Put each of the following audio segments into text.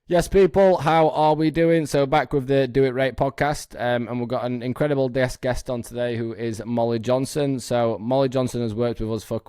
Yes, people, how are we doing? So back with the Do It Right podcast, and we've got an incredible guest on today who is Molly Johnson. So Molly Johnson has worked with us for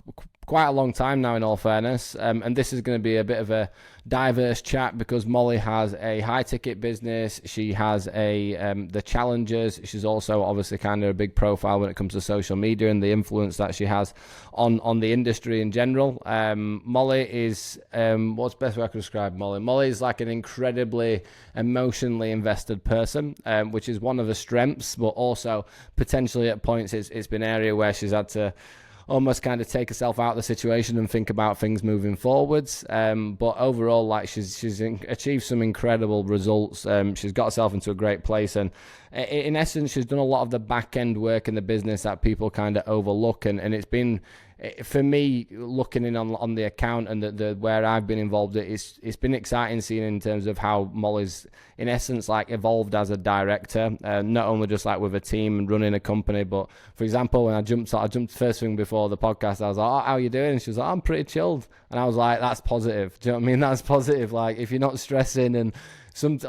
quite a long time now, in all fairness, and this is going to be a bit of a diverse chat because Molly has a high ticket business. She has the challenges. She's also obviously kind of a big profile when it comes to social media and the influence that she has on the industry in general. Molly is what's the best way I could describe Molly? Molly is like an incredibly emotionally invested person, which is one of the strengths, but also potentially at points it's been an area where she's had to almost kind of take herself out of the situation and think about things moving forwards. But overall, like she's achieved some incredible results. She's got herself into a great place, and in essence, she's done a lot of the back end work in the business that people kind of overlook, and it's been for me looking in on the account and the where I've been involved. It's been exciting seeing in terms of how Molly's in essence like evolved as a director, not only just like with a team and running a company, but for example when I jumped first thing before the podcast, I was like, oh, how are you doing? And she was like, I'm pretty chilled, and I was like, that's positive. Do you know what I mean? That's positive. Like if you're not stressing and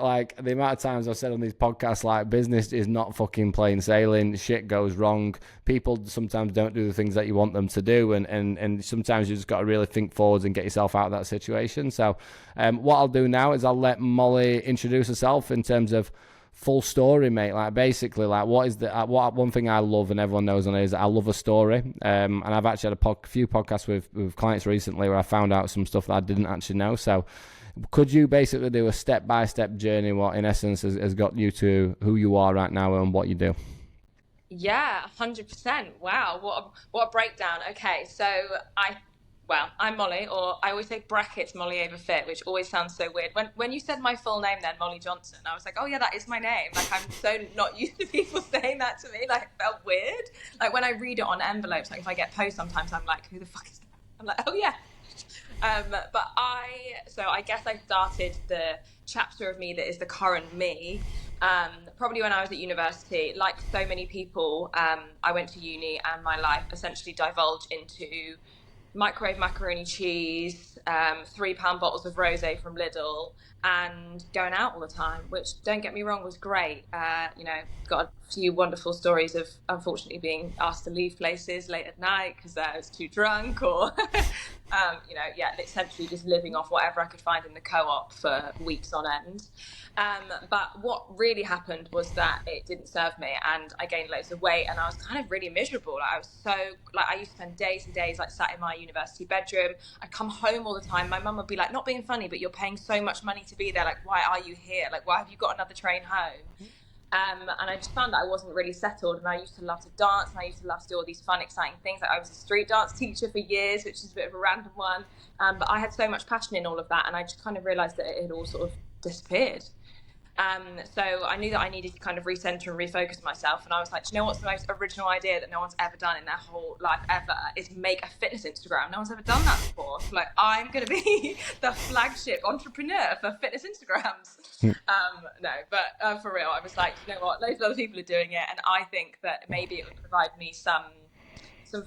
like the amount of times I've said on these podcasts, like business is not fucking plain sailing. Shit goes wrong. People sometimes don't do the things that you want them to do, and sometimes you just got to really think forwards and get yourself out of that situation. So, what I'll do now is I'll let Molly introduce herself in terms of full story, mate. Like basically, like what is the what one thing I love and everyone knows on it is that I love a story. And I've actually had a few podcasts with clients recently where I found out some stuff that I didn't actually know. So could you basically do a step-by-step journey what in essence has got you to who you are right now and what you do? Yeah, 100%. Wow, what a breakdown. Okay, so I'm Molly, or I always say brackets Molly Ava Fit, which always sounds so weird. When you said my full name then, Molly Johnson, I was like, oh yeah, that is my name. Like I'm so not used to people saying that to me. Like it felt weird. Like when I read it on envelopes, like if I get post sometimes I'm like, who the fuck is that? I'm like, oh yeah. So I guess I started the chapter of me that is the current me. Probably when I was at university, like so many people, I went to uni and my life essentially divulged into microwave macaroni cheese, £3 bottles of rosé from Lidl, and going out all the time. Which, don't get me wrong, was great. Got a few wonderful stories of unfortunately being asked to leave places late at night because I was too drunk, or essentially just living off whatever I could find in the co-op for weeks on end. But what really happened was that it didn't serve me, and I gained loads of weight, and I was kind of really miserable. Like, I was so like I used to spend days and days like sat in my university bedroom. I'd come home all the time. My mum would be like, "Not being funny, but you're paying so much money to be there. Like, why are you here? Like, why have you got another train home?" And I just found that I wasn't really settled. And I used to love to dance, and I used to love to do all these fun, exciting things. Like I was a street dance teacher for years, which is a bit of a random one. But I had so much passion in all of that, and I just kind of realised that it had all sort of disappeared. So I knew that I needed to kind of recenter and refocus myself. And I was like, do you know what's the most original idea that no one's ever done in their whole life ever is make a fitness Instagram. No one's ever done that before. So like, I'm going to be the flagship entrepreneur for fitness Instagrams. No, but for real, I was like, you know what, loads of other people are doing it. And I think that maybe it would provide me some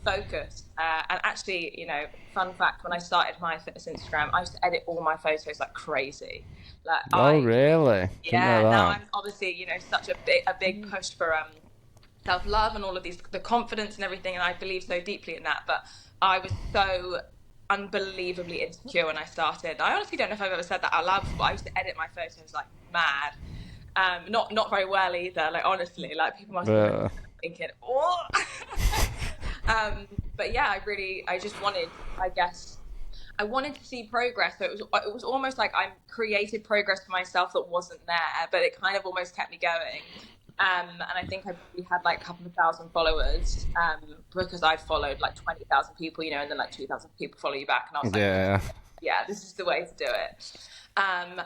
focus. And actually, fun fact, when I started my fitness Instagram, I used to edit all my photos like crazy. Like Oh, I really? Didn't know Yeah, now that. I'm obviously, such a big push for self-love and all of these the confidence and everything, and I believe so deeply in that. But I was so unbelievably insecure when I started. I honestly don't know if I've ever said that out loud before. I used to edit my photos like mad. Not very well either, like honestly. Like people must be Uh, thinking, oh. But yeah, I just wanted, I guess, I wanted to see progress. So it was almost like I created progress for myself that wasn't there, but it kind of almost kept me going. And I think I probably had like a couple of thousand followers, because I followed like 20,000 people, and then like 2,000 people follow you back. And I was like, yeah. yeah, this is the way to do it. And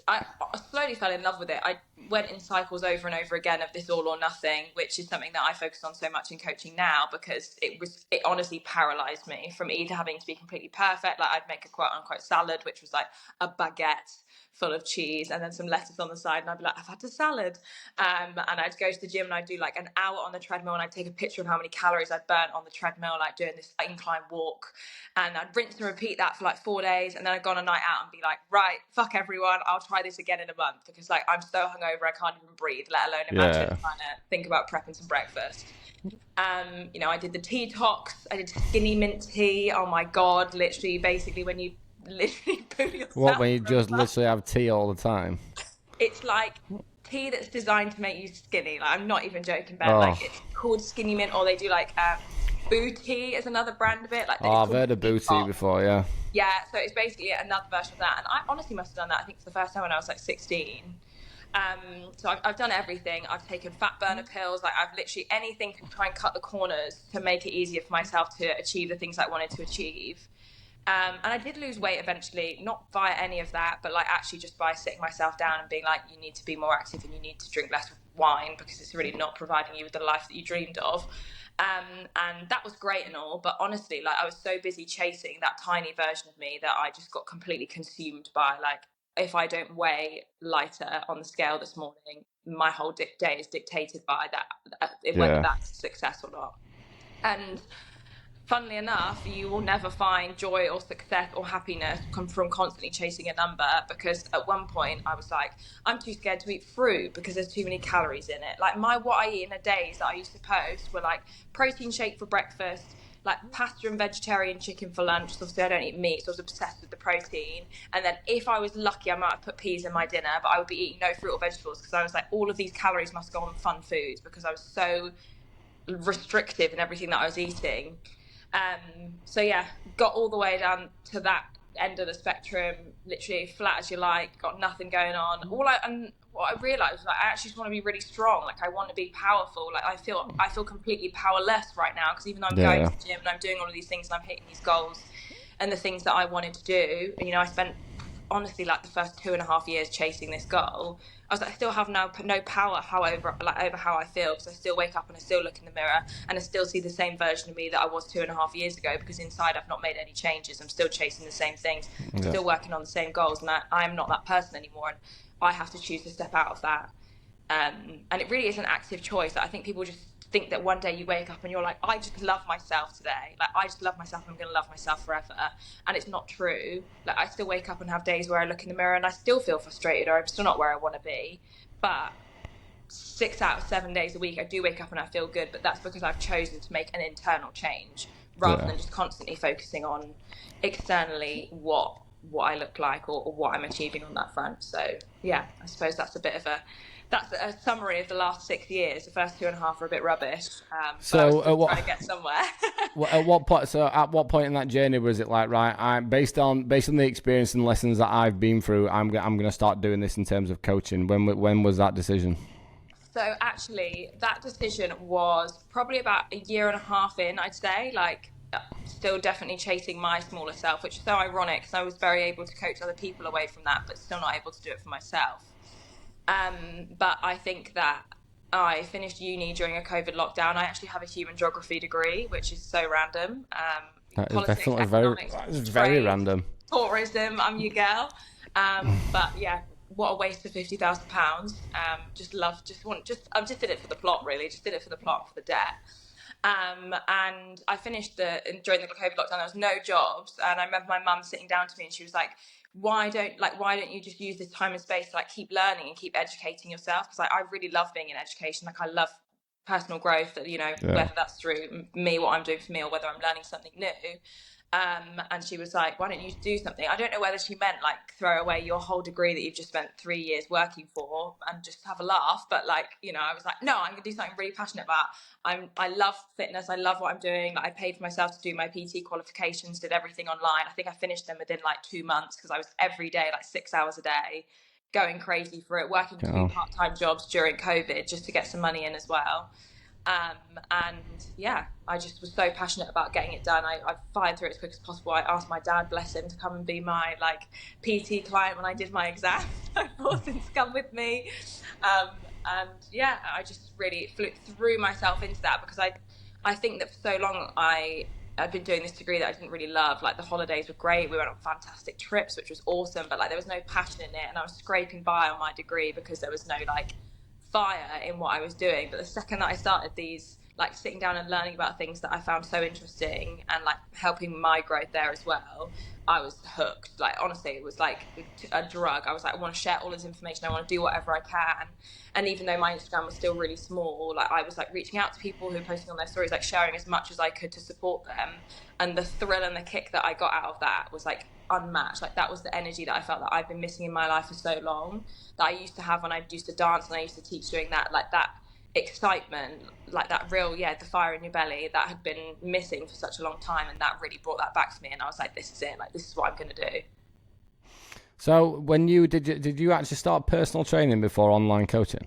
I slowly fell in love with it. I went in cycles over and over again of this all or nothing, which is something that I focus on so much in coaching now, because it honestly paralyzed me from either having to be completely perfect. Like I'd make a quote unquote salad, which was like a baguette full of cheese and then some lettuce on the side, and I'd be like, I've had a salad. And I'd go to the gym and I'd do like an hour on the treadmill, and I'd take a picture of how many calories I'd burnt on the treadmill, like doing this incline walk, and I'd rinse and repeat that for like 4 days, and then I'd go on a night out and be like, right, right, fuck everyone, I'll try this again in a month, because like I'm so hungover I can't even breathe, let alone imagine trying to think about prepping some breakfast. You know, I did the tea tox, I did skinny mint tea. Oh my god, literally, basically when you literally poo yourself. What, when you just literally have tea all the time? It's like tea that's designed to make you skinny. Like, I'm not even joking, Ben. Like, it's called skinny mint, or they do like Boo Tea is another brand of it. Like, I've heard of Boo Tea before, yeah. Yeah, so it's basically another version of that. And I honestly must have done that, I think, for the first time when I was like 16. So I've done everything. I've taken fat burner pills. Like, I've literally anything to try and cut the corners to make it easier for myself to achieve the things I wanted to achieve. And I did lose weight eventually, not via any of that, but like actually just by sitting myself down and being like, you need to be more active and you need to drink less wine, because it's really not providing you with the life that you dreamed of. And that was great and all, but honestly, like, I was so busy chasing that tiny version of me that I just got completely consumed by, like, if I don't weigh lighter on the scale this morning, my whole day is dictated by that, whether that's success or not. And funnily enough, you will never find joy or success or happiness come from constantly chasing a number, because at one point I was like, I'm too scared to eat fruit because there's too many calories in it. Like, what I eat in a day that I used to post were like protein shake for breakfast, like pasta and vegetarian chicken for lunch. So obviously I don't eat meat, so I was obsessed with the protein. And then if I was lucky, I might have put peas in my dinner, but I would be eating no fruit or vegetables, because I was like, all of these calories must go on fun foods, because I was so restrictive in everything that I was eating. So yeah, got all the way down to that end of the spectrum, literally flat as you like, got nothing going on. And what I realized was, like, I actually just want to be really strong. Like, I want to be powerful. Like, I feel completely powerless right now, because even though I'm going to the gym and I'm doing all of these things and I'm hitting these goals and the things that I wanted to do, you know, I spent honestly like the first 2.5 years chasing this goal. I was like, I still have no power, however, like, over how I feel, because I still wake up and I still look in the mirror and I still see the same version of me that I was 2.5 years ago, because inside I've not made any changes. I'm still chasing the same things, still working on the same goals, and I'm not that person anymore, and I have to choose to step out of that. And it really is an active choice. I think people just think that one day you wake up and you're like, I just love myself today. Like, I just love myself, I'm going to love myself forever. And it's not true. Like, I still wake up and have days where I look in the mirror and I still feel frustrated, or I'm still not where I want to be. But 6 out of 7 days a week, I do wake up and I feel good. But that's because I've chosen to make an internal change, rather than just constantly focusing on externally what I look like, or what I'm achieving on that front. So yeah, I suppose that's a summary of the last 6 years. The first 2.5 are a bit rubbish. So I was trying to get somewhere. At what point? So at what point in that journey was it like, right? I'm based on the experience and lessons that I've been through, I'm going to start doing this in terms of coaching. When was that decision? So actually, that decision was probably about 1.5 years in, I'd say. Like, still definitely chasing my smaller self, which is so ironic, because I was very able to coach other people away from that, but still not able to do it for myself. But I think that I finished uni during a COVID lockdown. I actually have a human geography degree, which is so random. That is definitely very random. Tourism, I'm your girl. But yeah, what a waste of £50,000. I just did it for the plot, really. Just did it for the plot, for the debt. And I finished during the COVID lockdown, there was no jobs. And I remember my mum sitting down to me and she was like, why don't you just use this time and space to like keep learning and keep educating yourself? Because like, I really love being in education. Like, I love personal growth, you know, whether that's through me, what I'm doing for me, or whether I'm learning something new. And she was like, why don't you do something? I don't know whether she meant like throw away your whole degree that you've just spent 3 years working for and just have a laugh. But like, you know, I was like, no, I'm going to do something really passionate about. I love fitness. I love what I'm doing. Like, I paid for myself to do my PT qualifications, did everything online. I think I finished them within like 2 months, because I was every day, like 6 hours a day, going crazy for it, working 2 part-time jobs during COVID just to get some money in as well. And yeah, I just was so passionate about getting it done. I fired through it as quick as possible. I asked my dad, bless him, to come and be my like PT client when I did my exam. I forced him to come with me. And yeah, I just really threw myself into that, because I think that for so long I'd been doing this degree that I didn't really love. Like, the holidays were great, we went on fantastic trips, which was awesome, but like there was no passion in it, and I was scraping by on my degree because there was no like fire in what I was doing. But the second that I started these like sitting down and learning about things that I found so interesting and like helping my growth there as well, I was hooked. Like honestly, it was like a drug. I was like, I want to share all this information. I want to do whatever I can. And even though my Instagram was still really small, like I was like reaching out to people who were posting on their stories, like sharing as much as I could to support them. And the thrill and the kick that I got out of that was like unmatched. Like that was the energy that I felt that I've been missing in my life for so long, that I used to have when I used to dance and I used to teach, doing that, like that excitement, like that real, the fire in your belly that had been missing for such a long time. And that really brought that back to me. And I was like, this is it. Like, this is what I'm going to do. So when did you actually start personal training before online coaching?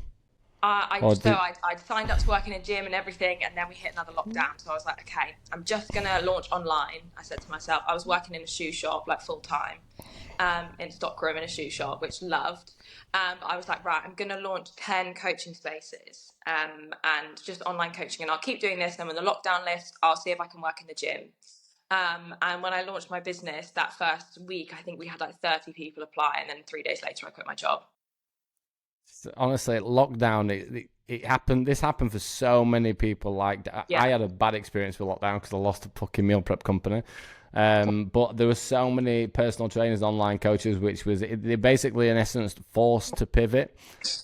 I'd signed up to work in a gym and everything, and then we hit another lockdown. So I was like, okay, I'm just gonna launch online. I said to myself, I was working in a shoe shop like full time, in Stockroom in a shoe shop, which loved. I was like, right, I'm gonna launch 10 coaching spaces, and just online coaching, and I'll keep doing this. And then when the lockdown lifts, I'll see if I can work in the gym. And when I launched my business, that first week, I think we had like 30 people apply, and then 3 days later, I quit my job. Honestly, lockdown, it happened. This happened for so many people. Like, I had a bad experience with lockdown because I lost a fucking meal prep company. But there were so many personal trainers, online coaches, which was they basically in essence forced to pivot.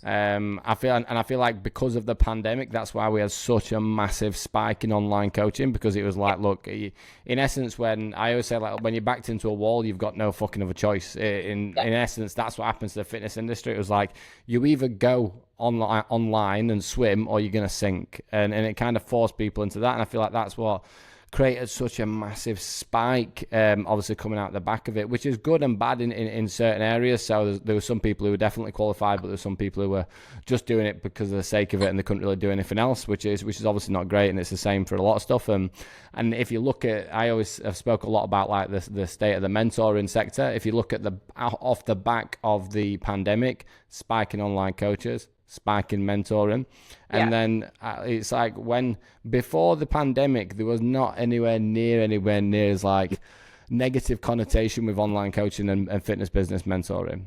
I feel like because of the pandemic, that's why we had such a massive spike in online coaching, because it was like, look, in essence, when I always say, like, when you're backed into a wall, you've got no fucking other choice. In essence, that's what happens to the fitness industry. It was like you either go online and swim, or you're gonna sink, and it kind of forced people into that. And I feel like that's what created such a massive spike, obviously coming out the back of it, which is good and bad in certain areas. So there were some people who were definitely qualified, but there were some people who were just doing it because of the sake of it, and they couldn't really do anything else, which is obviously not great. And it's the same for a lot of stuff. And if you look at, I've spoke a lot about like the state of the mentoring sector. If you look at off the back of the pandemic, spiking online coaches, spike in mentoring, and then it's like when before the pandemic there was not anywhere near as like negative connotation with online coaching and fitness business mentoring.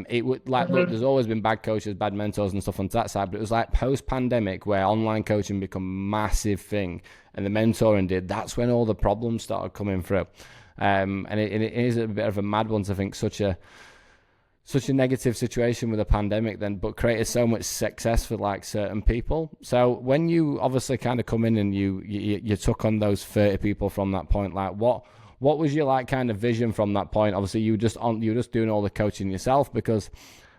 It would like look, there's always been bad coaches, bad mentors and stuff on that side, but it was like post pandemic where online coaching become a massive thing and the mentoring did. That's when all the problems started coming through, and it is a bit of a mad one to think such a negative situation with a pandemic then, but created so much success for like certain people. So when you obviously kind of come in and you took on those 30 people from that point, like what was your like kind of vision from that point? Obviously you were just doing all the coaching yourself, because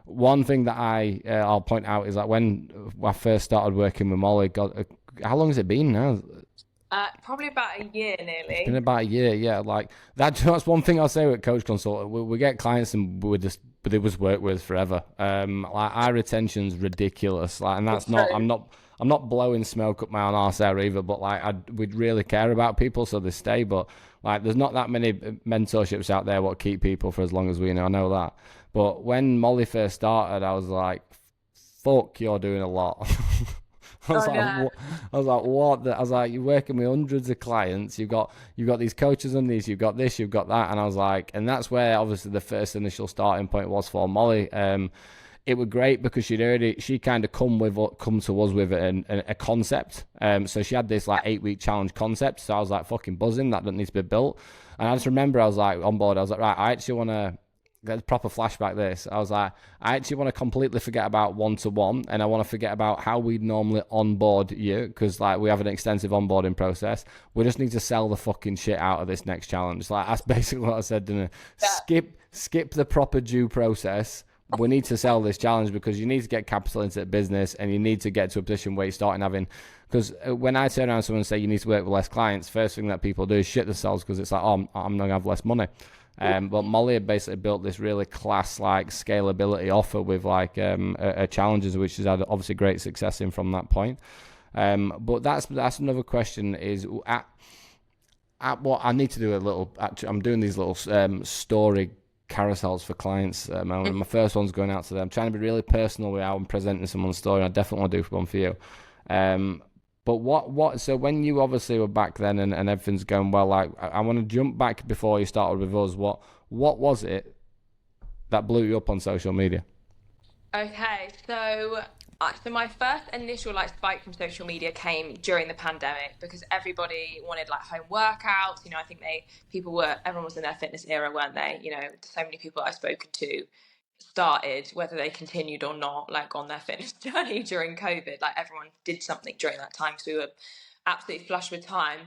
one thing that I'll point out is that when I first started working with Molly, God, how long has it been now? Probably about a year nearly. It's been about a year, yeah. Like that's one thing I'll say with Coach Consult. We get clients and they just work with forever. Like our retention's ridiculous. Like, and that's not. I'm not blowing smoke up my own arse there either. But like we'd really care about people, so they stay. But like, there's not that many mentorships out there what keep people for as long as we know. I know that. But when Molly first started, I was like, "Fuck, you're doing a lot." I was like, what? I was like, you're working with hundreds of clients. You've got these coaches on these. You've got this. You've got that. And I was like, and that's where obviously the first initial starting point was for Molly. It was great because she kind of come to us with a concept. So she had this like 8-week challenge concept. So I was like, fucking buzzing. That doesn't need to be built. And I just remember I was like on board. I was like, right, I actually want to get a proper flashback this. I was like, I actually want to completely forget about one-to-one, and I want to forget about how we'd normally onboard you, because like we have an extensive onboarding process. We just need to sell the fucking shit out of this next challenge. Like that's basically what I said, didn't I? Skip the proper due process. We need to sell this challenge because you need to get capital into the business, and you need to get to a position where you're starting having, because when I turn around to someone and say you need to work with less clients, first thing that people do is shit themselves, because it's like, oh, I'm going to have less money. But Molly had basically built this really class like scalability offer with like a challenges, which has had obviously great success in from that point. But that's another question is at what I need to do a little. Actually, I'm doing these little story carousels for clients. My first one's going out to them. I'm trying to be really personal with how I'm presenting someone's story. I definitely want to do one for you. But what? So when you obviously were back then and everything's going well, like I want to jump back before you started with us. What was it that blew you up on social media? Okay, so So my first initial like spike from social media came during the pandemic because everybody wanted like home workouts. You know, I think everyone was in their fitness era, weren't they? You know, so many people I've spoken to started, whether they continued or not, like on their fitness journey during COVID. Like everyone did something during that time because we were absolutely flush with time.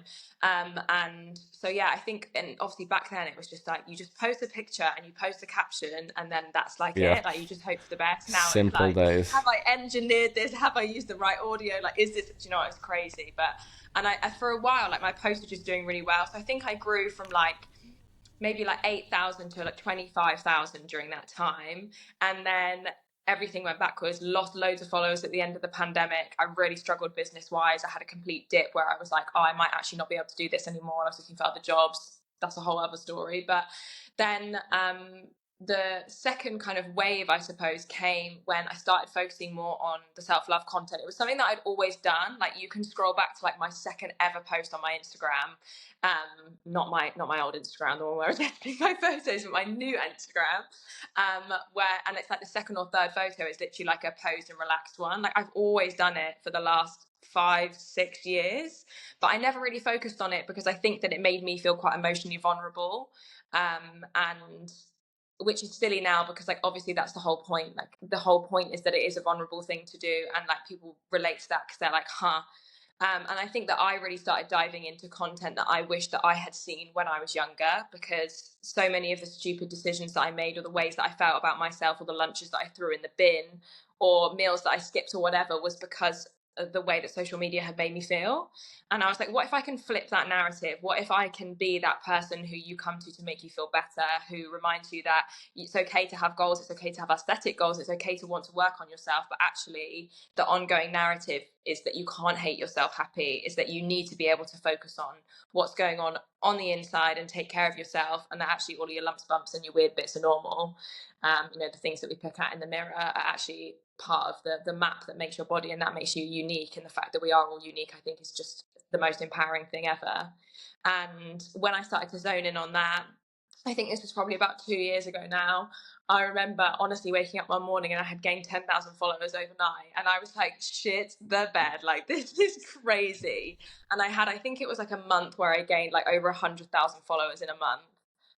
And so, yeah, I think, and obviously back then it was just like, you just post a picture and you post a caption and then that's like it. Like you just hope for the best. Now Simple it's like, days. have I engineered this? Have I used the right audio? Like, is this, you know, it's crazy. And I for a while, like my post was just doing really well. So I think I grew from like, maybe like 8,000 to like 25,000 during that time. And then everything went backwards, lost loads of followers at the end of the pandemic. I really struggled business wise. I had a complete dip where I was like, oh, I might actually not be able to do this anymore. I was looking for other jobs. That's a whole other story. But then the second kind of wave, I suppose, came when I started focusing more on the self-love content. It was something that I'd always done. Like you can scroll back to like my second ever post on my Instagram. Not my old Instagram, the one where I was editing my photos, but my new Instagram, and it's like the second or third photo is literally like a posed and relaxed one. Like I've always done it for the last 5-6 years, but I never really focused on it because I think that it made me feel quite emotionally vulnerable, and which is silly now because like obviously that's the whole point. Like the whole point is that it is a vulnerable thing to do, and like people relate to that because they're like, huh. And I think that I really started diving into content that I wish that I had seen when I was younger, because so many of the stupid decisions that I made, or the ways that I felt about myself, or the lunches that I threw in the bin, or meals that I skipped or whatever, was because of the way that social media had made me feel. And I was like, what if I can flip that narrative? What if I can be that person who you come to make you feel better, who reminds you that it's okay to have goals, it's okay to have aesthetic goals, it's okay to want to work on yourself, but actually the ongoing narrative is that you can't hate yourself happy, is that you need to be able to focus on what's going on the inside and take care of yourself, and that actually all of your lumps, bumps and your weird bits are normal. You know, the things that we pick at in the mirror are actually part of the map that makes your body, and that makes you unique. And the fact that we are all unique, I think, is just the most empowering thing ever. And when I started to zone in on that, I think this was probably about 2 years ago now, I remember honestly waking up one morning and I had gained 10,000 followers overnight, and I was like, shit the bed, like this is crazy. And I think it was like a month where I gained like over 100,000 followers in a month.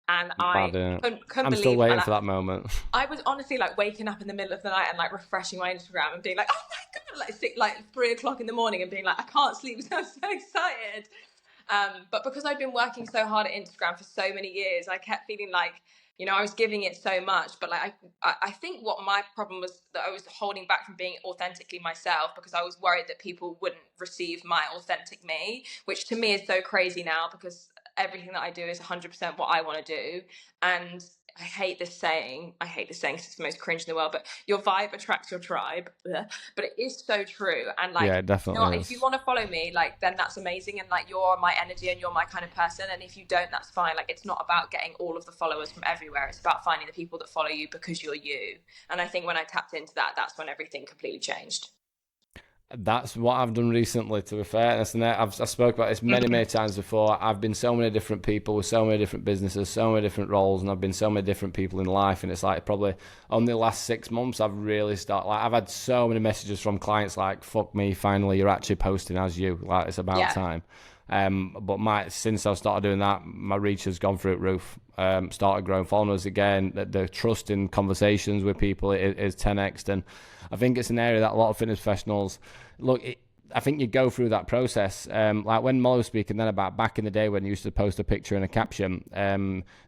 And I couldn't I'm believe still waiting it. for that moment. I was honestly like waking up in the middle of the night and like refreshing my Instagram and being like, oh my God, like 3 o'clock in the morning and being like, I can't sleep because I'm so excited. But because I'd been working so hard at Instagram for so many years, I kept feeling like, you know, I was giving it so much, but like I think what my problem was, that I was holding back from being authentically myself, because I was worried that people wouldn't receive my authentic me, which to me is so crazy now, because everything that I do is 100% what I want to do. And I hate this saying because it's the most cringe in the world, but your vibe attracts your tribe. But it is so true. And like, yeah, it definitely you know, is. if you want to follow me, like, then that's amazing, and like you're my energy and you're my kind of person. And if you don't, that's fine. Like, it's not about getting all of the followers from everywhere, it's about finding the people that follow you because you're you. And I think when I tapped into that, that's when everything completely changed. That's what I've done recently, to be fair. I've spoke about this many times before. I've been so many different people with so many different businesses, so many different roles, and I've been so many different people in life. And it's like probably only the last 6 months I've really started. Like, I've had so many messages from clients like, "Fuck me, finally you're actually posting as you. Like, it's about time." But since I've started doing that, my reach has gone through the roof. Started growing followers again. The trust in conversations with people is 10x, and I think it's an area that a lot of fitness professionals look. I think you go through that process. Like when Molly was speaking then about back in the day when you used to post a picture and a caption,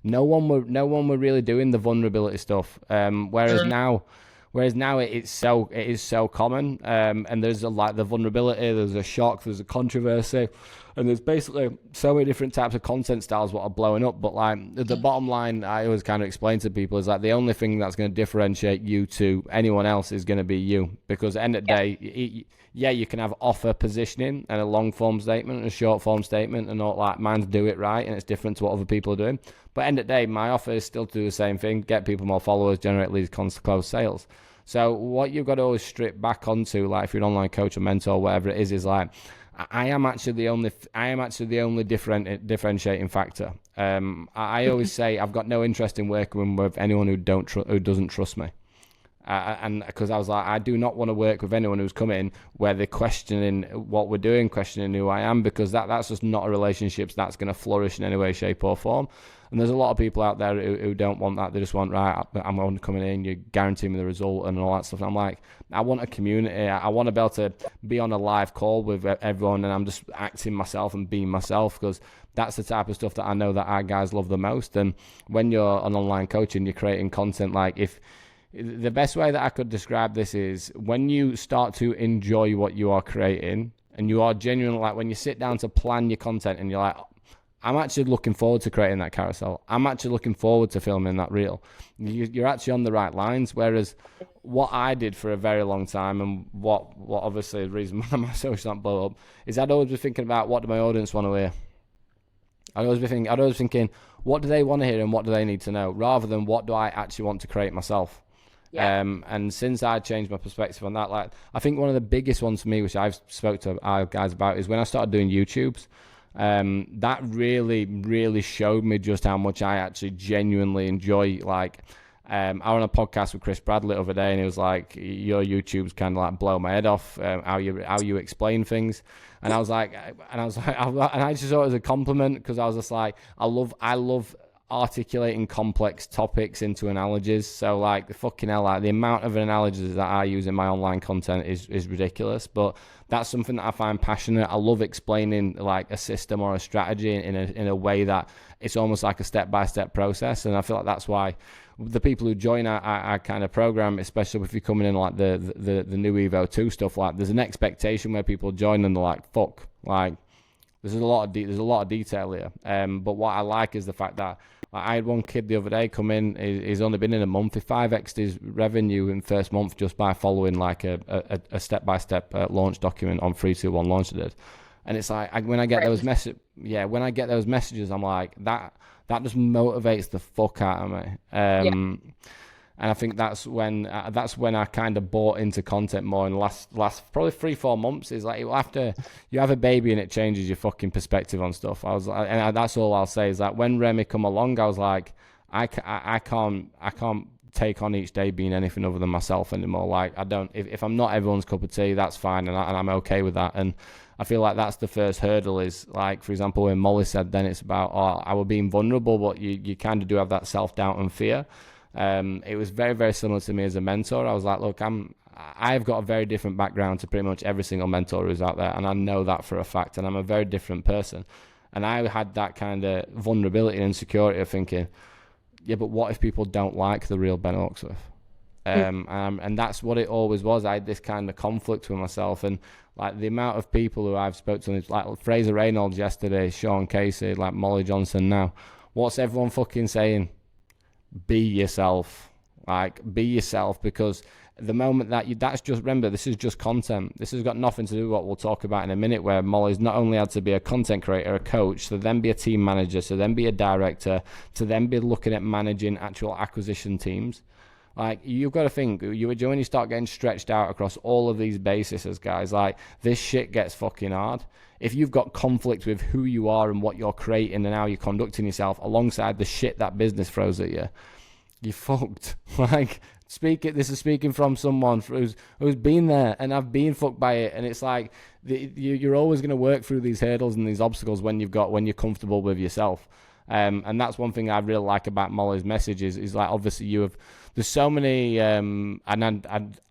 no one were really doing the vulnerability stuff. Whereas now it is so common, and there's the vulnerability, there's a shock, there's a controversy, and there's basically so many different types of content styles what are blowing up. But like the bottom line, I always kind of explain to people is like the only thing that's going to differentiate you to anyone else is going to be you, because at the end of the day, you can have offer positioning and a long form statement and a short form statement, and all like mine's do it right, and it's different to what other people are doing. But at the end of the day, my offer is still to do the same thing: get people more followers, generate leads, close sales. So what you've got to always strip back onto, like if you're an online coach or mentor, whatever it is like, I am actually the only differentiating factor. I always say I've got no interest in working with anyone who doesn't trust me. And because I was like, I do not want to work with anyone who's come in where they're questioning what we're doing, questioning who I am, because that's just not a relationship that's going to flourish in any way, shape or form. And there's a lot of people out there who don't want that. They just want, right, I'm only coming in, you guarantee me the result and all that stuff. And I'm like, I want a community. I want to be able to be on a live call with everyone and I'm just acting myself and being myself, because that's the type of stuff that I know that our guys love the most. And when you're an online coach and you're creating content, like the best way that I could describe this is when you start to enjoy what you are creating and you are genuinely, like when you sit down to plan your content and you're like, I'm actually looking forward to creating that carousel. I'm actually looking forward to filming that reel. You're actually on the right lines. Whereas what I did for a very long time, and what obviously the reason why my social not blow up, is I'd always be thinking about what do my audience want to hear. I'd always be thinking, what do they want to hear and what do they need to know, rather than what do I actually want to create myself. Yeah. And since I changed my perspective on that, like I think one of the biggest ones for me, which I've spoke to our guys about, is when I started doing YouTubes. That really showed me just how much I actually genuinely enjoy. Like, I was on a podcast with Chris Bradley the other day, and he was like, "Your YouTube's kind of like blow my head off. How you explain things." And I was like, and I just thought it was a compliment, because I was just like, I love articulating complex topics into analogies. So like the fucking hell, like the amount of analogies that I use in my online content is ridiculous, but that's something that I find passionate. I love explaining like a system or a strategy in a way that it's almost like a step-by-step process. And I feel like that's why the people who join our kind of program, especially if you're coming in like the new Evo 2 stuff, like there's an expectation where people join and they're like, fuck, like there's a lot of detail here. But what I like is the fact that I had one kid the other day come in. He's only been in a month. He 5x'd his revenue in first month just by following like a step-by-step launch document on 3-2-1 Launcher did. And it's like when I get those messages, I'm like, that just motivates the fuck out of me. And I think that's when I kind of bought into content more in the last probably 3-4 months. Is like after you have a baby and it changes your fucking perspective on stuff. I was like, and that's all I'll say is that when Remy come along, I was like, I can't take on each day being anything other than myself anymore. Like I don't, if I'm not everyone's cup of tea, that's fine, and I'm okay with that. And I feel like that's the first hurdle. Is like, for example, when Molly said, then it's about, I was being vulnerable, but you kind of do have that self-doubt and fear. It was very, very similar to me as a mentor. I was like, look, I've got a very different background to pretty much every single mentor who's out there, and I know that for a fact, and I'm a very different person. And I had that kind of vulnerability and insecurity of thinking, yeah, but what if people don't like the real Ben Hawksworth? And that's what it always was. I had this kind of conflict with myself, and like the amount of people who I've spoken to, like Fraser Reynolds yesterday, Sean Casey, like Molly Johnson now. What's everyone fucking saying? Be yourself. Like, be yourself, because the moment that's just, remember, this is just content. This has got nothing to do with what we'll talk about in a minute, where Molly's not only had to be a content creator, a coach, to then be a team manager, to then be a director, to then be looking at managing actual acquisition teams. Like, you've got to think, when you start getting stretched out across all of these bases, guys, like, this shit gets fucking hard. If you've got conflict with who you are and what you're creating and how you're conducting yourself alongside the shit that business throws at you, you're fucked. Like, this is speaking from someone who's been there, and I've been fucked by it. And it's like, you're always going to work through these hurdles and these obstacles when you're comfortable with yourself. And that's one thing I really like about Molly's message is like, obviously there's so many, and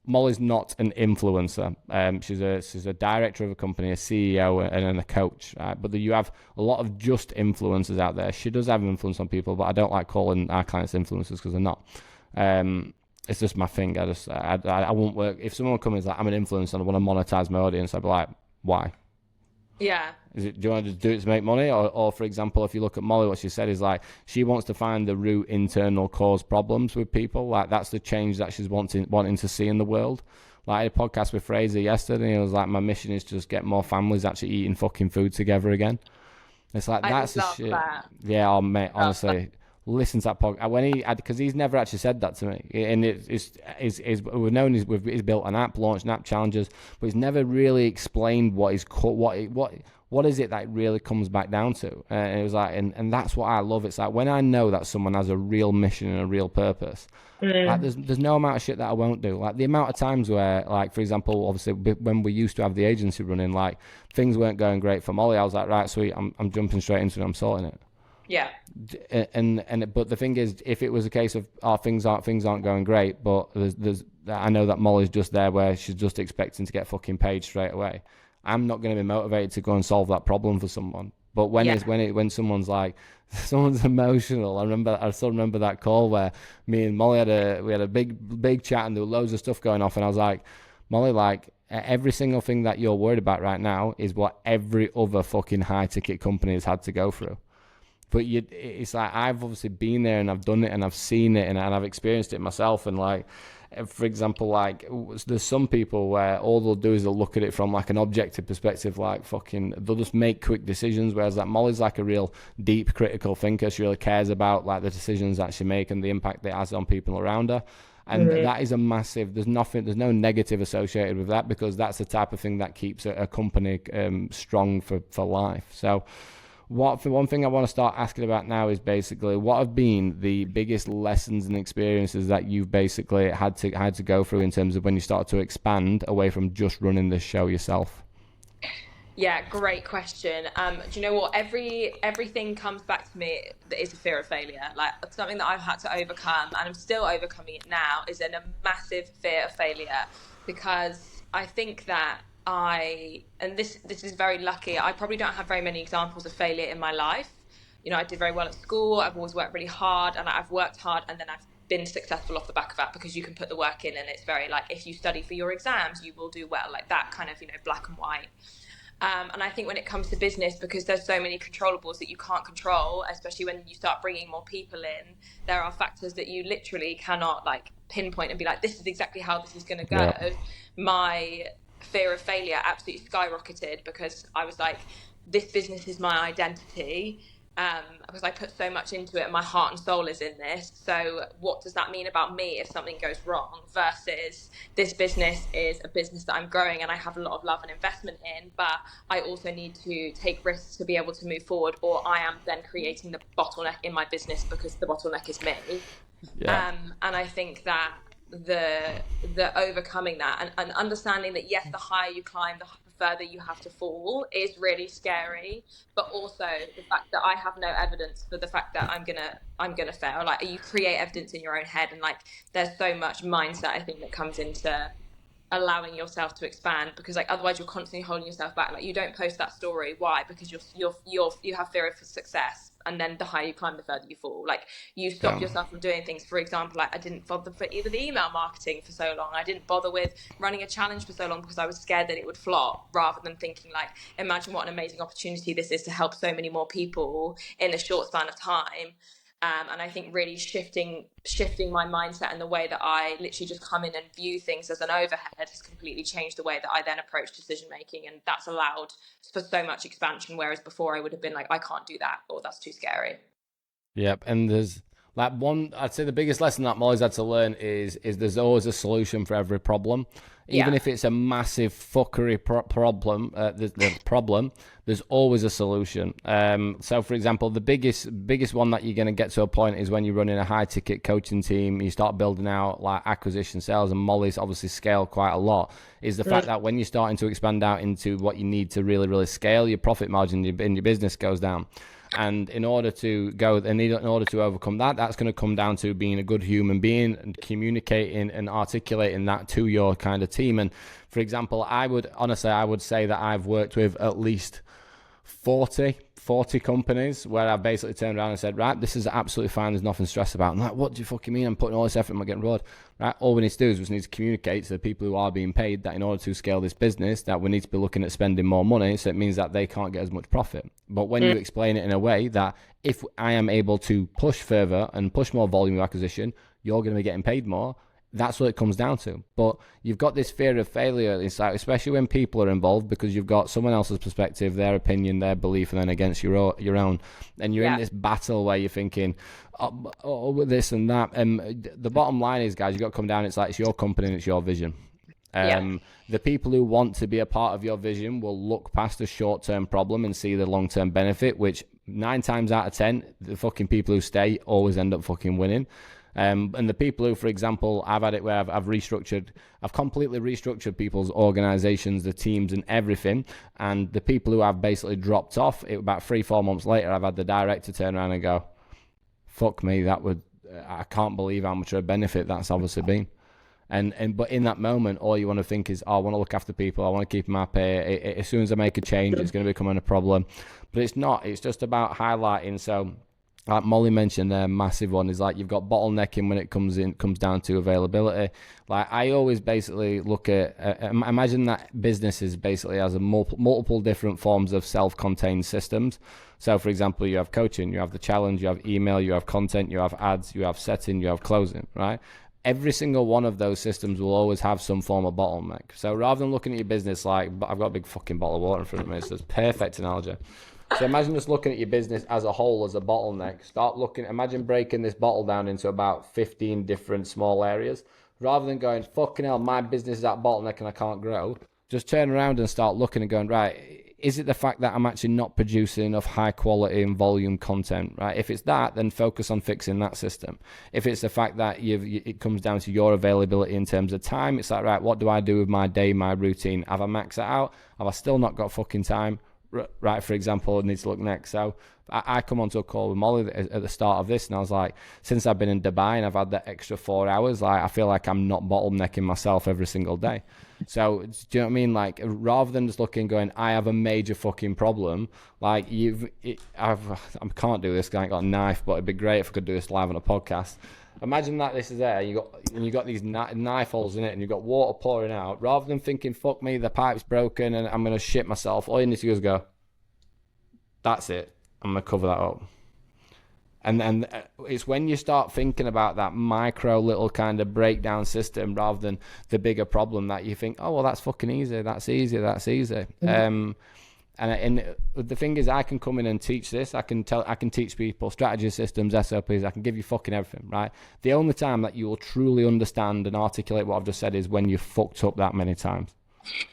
Molly's not an influencer. She's a director of a company, a CEO, and a coach. Right? But you have a lot of just influencers out there. She does have influence on people, but I don't like calling our clients influencers because they're not. It's just my thing. I won't work. If someone comes like, I'm an influencer and I want to monetize my audience, I'd be like, why? Yeah. Do you want to do it to make money? Or for example, if you look at Molly, what she said is like, she wants to find the root internal cause problems with people. Like, that's the change that she's wanting to see in the world. Like, I had a podcast with Fraser yesterday, and he was like, my mission is to just get more families actually eating fucking food together again. It's like, that's the shit. That. Yeah, oh, mate, honestly. Listen to that podcast because he's never actually said that to me, and we've known he's built an app, launched an app challenges, but he's never really explained what what is it that really comes back down to? And it was like, and that's what I love. It's like when I know that someone has a real mission and a real purpose, like there's no amount of shit that I won't do. Like the amount of times where, like for example, obviously when we used to have the agency running, like things weren't going great for Molly. I was like, right, sweet, I'm jumping straight into it. I'm sorting it. Yeah. But the thing is, if it was a case of things aren't going great, but there's I know that Molly's just there where she's just expecting to get fucking paid straight away. I'm not going to be motivated to go and solve that problem for someone. But when someone's like, someone's emotional, I still remember that call where me and Molly had a big chat and there were loads of stuff going off, and I was like, Molly, like every single thing that you're worried about right now is what every other fucking high ticket company has had to go through. But it's like I've obviously been there and I've done it and I've seen it and I've experienced it myself. And like, for example, like there's some people where all they'll do is they'll look at it from like an objective perspective, like fucking they'll just make quick decisions. Whereas like Molly's like a real deep critical thinker. She really cares about like the decisions that she makes and the impact it has on people around her. And that is a massive, there's no negative associated with that, because that's the type of thing that keeps a company strong for life. So one thing I want to start asking about now is basically what have been the biggest lessons and experiences that you've basically had to go through in terms of when you start to expand away from just running this show yourself? Yeah, great question. Do you know what? Everything comes back to me that is a fear of failure. Like something that I've had to overcome, and I'm still overcoming it now, is a massive fear of failure, because I think that and this is very lucky, I probably don't have very many examples of failure in my life. You know, I did very well at school. I've always worked really hard, and I've worked hard, and then I've been successful off the back of that, because you can put the work in, and it's very like, if you study for your exams, you will do well, like that kind of, you know, black and white. And I think when it comes to business, because there's so many controllables that you can't control, especially when you start bringing more people in, there are factors that you literally cannot like pinpoint and be like, this is exactly how this is going to go. Yeah. My fear of failure absolutely skyrocketed, because I was like, this business is my identity, because I put so much into it and my heart and soul is in this. So what does that mean about me if something goes wrong, versus this business is a business that I'm growing and I have a lot of love and investment in, but I also need to take risks to be able to move forward, or I am then creating the bottleneck in my business, because the bottleneck is me. Yeah. And I think that the overcoming that and understanding that, yes, the higher you climb, the further you have to fall is really scary, but also the fact that I have no evidence for the fact that I'm gonna fail. Like, you create evidence in your own head, and like there's so much mindset, I think, that comes into allowing yourself to expand, because like otherwise you're constantly holding yourself back. Like, you don't post that story. Why? Because you have fear of success, and then the higher you climb, the further you fall. Like, you stop yourself from doing things. For example, like I didn't bother for either the email marketing for so long. I didn't bother with running a challenge for so long because I was scared that it would flop, rather than thinking like, imagine what an amazing opportunity this is to help so many more people in a short span of time. And I think really shifting my mindset and the way that I literally just come in and view things as an overhead has completely changed the way that I then approach decision making, and that's allowed for so much expansion. Whereas before I would have been like, I can't do that, or that's too scary. Yep, and there's like I'd say the biggest lesson that Molly's had to learn is there's always a solution for every problem. Even if it's a massive fuckery problem, there's always a solution. So, for example, the biggest one that you're going to get to a point is when you're running a high ticket coaching team, you start building out like acquisition sales, and Molly's obviously scaled quite a lot, is the fact that when you're starting to expand out into what you need to really, really scale, your profit margin in your business goes down. And in order to overcome that, that's going to come down to being a good human being and communicating and articulating that to your kind of team. And for example, I would say that I've worked with at least 40 companies where I've basically turned around and said, right, this is absolutely fine, there's nothing to stress about. I'm like, what do you fucking mean? I'm putting all this effort, I'm getting reward. Right? All we need to do is we need to communicate to the people who are being paid that in order to scale this business, that we need to be looking at spending more money, so it means that they can't get as much profit. But when you explain it in a way that if I am able to push further and push more volume of acquisition, you're going to be getting paid more, that's what it comes down to. But you've got this fear of failure, it's like, especially when people are involved, because you've got someone else's perspective, their opinion, their belief, and then against your own, and you're in this battle where you're thinking, oh, this and that. And the bottom line is, guys, you've got to come down, it's like, it's your company and it's your vision. The people who want to be a part of your vision will look past a short-term problem and see the long-term benefit, which 9 times out of 10, the fucking people who stay always end up fucking winning. And the people who, for example, I've had it where I've completely restructured people's organizations, the teams and everything. And the people who have basically dropped off, about 3-4 months later, I've had the director turn around and go, fuck me, I can't believe how much of a benefit that's obviously been. But in that moment, all you want to think is, I want to look after people. I want to keep them happy. As soon as I make a change, it's going to become a problem. But it's not. It's just about highlighting. So, like Molly mentioned, a massive one is like you've got bottlenecking when it comes down to availability. Like I always basically look at imagine that business is basically has multiple different forms of self-contained systems. So, for example, you have coaching, you have the challenge, you have email, you have content, you have ads, you have setting, you have closing, right? Every single one of those systems will always have some form of bottleneck. So rather than looking at your business like, I've got a big fucking bottle of water in front of me, so it's a perfect analogy. So imagine just looking at your business as a whole as a bottleneck. Imagine breaking this bottle down into about 15 different small areas. Rather than going, fucking hell, my business is at bottleneck and I can't grow, just turn around and start looking and going, right, is it the fact that I'm actually not producing enough high quality and volume content, right? If it's that, then focus on fixing that system. If it's the fact that it comes down to your availability in terms of time, it's like, right, what do I do with my day, my routine? Have I maxed it out? Have I still not got fucking time? Right, for example, I need to look next. So I come onto a call with Molly at the start of this, and I was like, since I've been in Dubai and I've had that extra 4 hours, like I feel like I'm not bottlenecking myself every single day. So do you know what I mean? Like rather than just looking, going, I have a major fucking problem. Like I can't do this. 'Cause I ain't got a knife, but it'd be great if I could do this live on a podcast. Imagine that this is there. You got these knife holes in it, and you've got water pouring out. Rather than thinking, "Fuck me, the pipe's broken, and I'm gonna shit myself," all you need to do is go, "That's it. I'm gonna cover that up." And it's when you start thinking about that micro little kind of breakdown system rather than the bigger problem that you think, "Oh well, that's fucking easy. That's easy. That's easy." Mm-hmm. And the thing is, I can come in and teach this. I can teach people strategy, systems, SOPs. I can give you fucking everything, right? The only time that you will truly understand and articulate what I've just said is when you've fucked up that many times.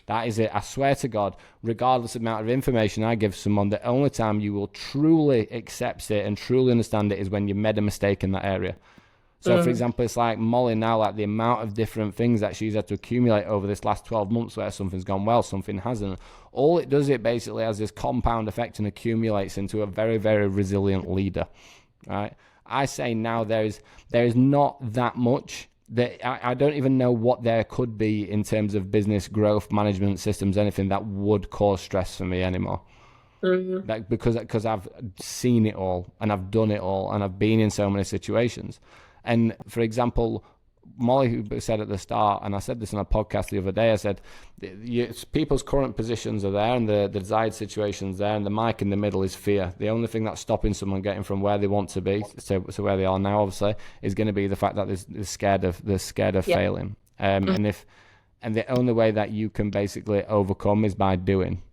That is it. I swear to God, regardless of the amount of information I give someone, the only time you will truly accept it and truly understand it is when you made a mistake in that area. So, for example, it's like Molly now, like the amount of different things that she's had to accumulate over this last 12 months where something's gone well, something hasn't. All it does, it basically has this compound effect and accumulates into a very, very resilient leader, right? I say now there is not that much that I don't even know what there could be in terms of business growth, management systems, anything that would cause stress for me anymore. Mm-hmm. Like, because I've seen it all and I've done it all and I've been in so many situations. And for example, Molly who said at the start, and I said this on a podcast the other day, I said, people's current positions are there and the desired situation's there, and the mic in the middle is fear. The only thing that's stopping someone getting from where they want to be to where they are now, obviously, is going to be the fact that they're scared of failing. And the only way that you can basically overcome is by doing.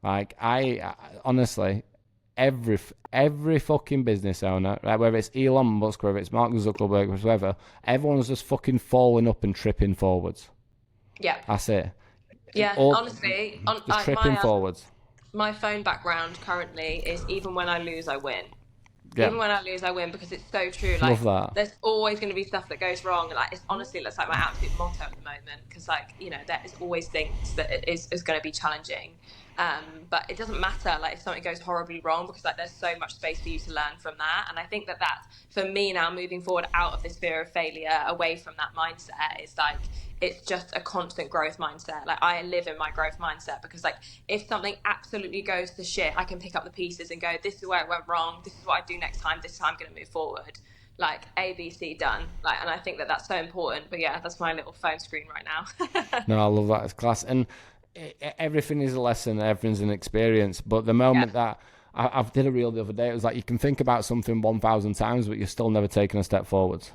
Like I honestly, every fucking business owner, right, whether it's Elon Musk, whether it's Mark Zuckerberg, whoever, everyone's just fucking falling up and tripping forwards. Yeah. That's it. Yeah, honestly. Just tripping forwards. My phone background currently is even when I lose, I win. Yeah. Even when I lose, I win, because it's so true. Like, love that. There's always going to be stuff that goes wrong. Like, it's honestly, that's like my absolute motto at the moment, because, like, you know, there is always things that is going to be challenging. But it doesn't matter, like, if something goes horribly wrong, because, like, there's so much space for you to learn from that. And I think that for me now, moving forward out of this fear of failure, away from that mindset, is like, it's just a constant growth mindset. Like, I live in my growth mindset, because, like, if something absolutely goes to shit, I can pick up the pieces and go, this is where it went wrong, this is what I do next time, this is how I'm going to move forward. Like, A, B, C, done. Like, and I think that that's so important. But yeah, that's my little phone screen right now. No, I love that. It's class. And everything is a lesson, everything's an experience. But the moment that I did a reel the other day, it was like you can think about something 1,000 times, but you're still never taking a step forwards.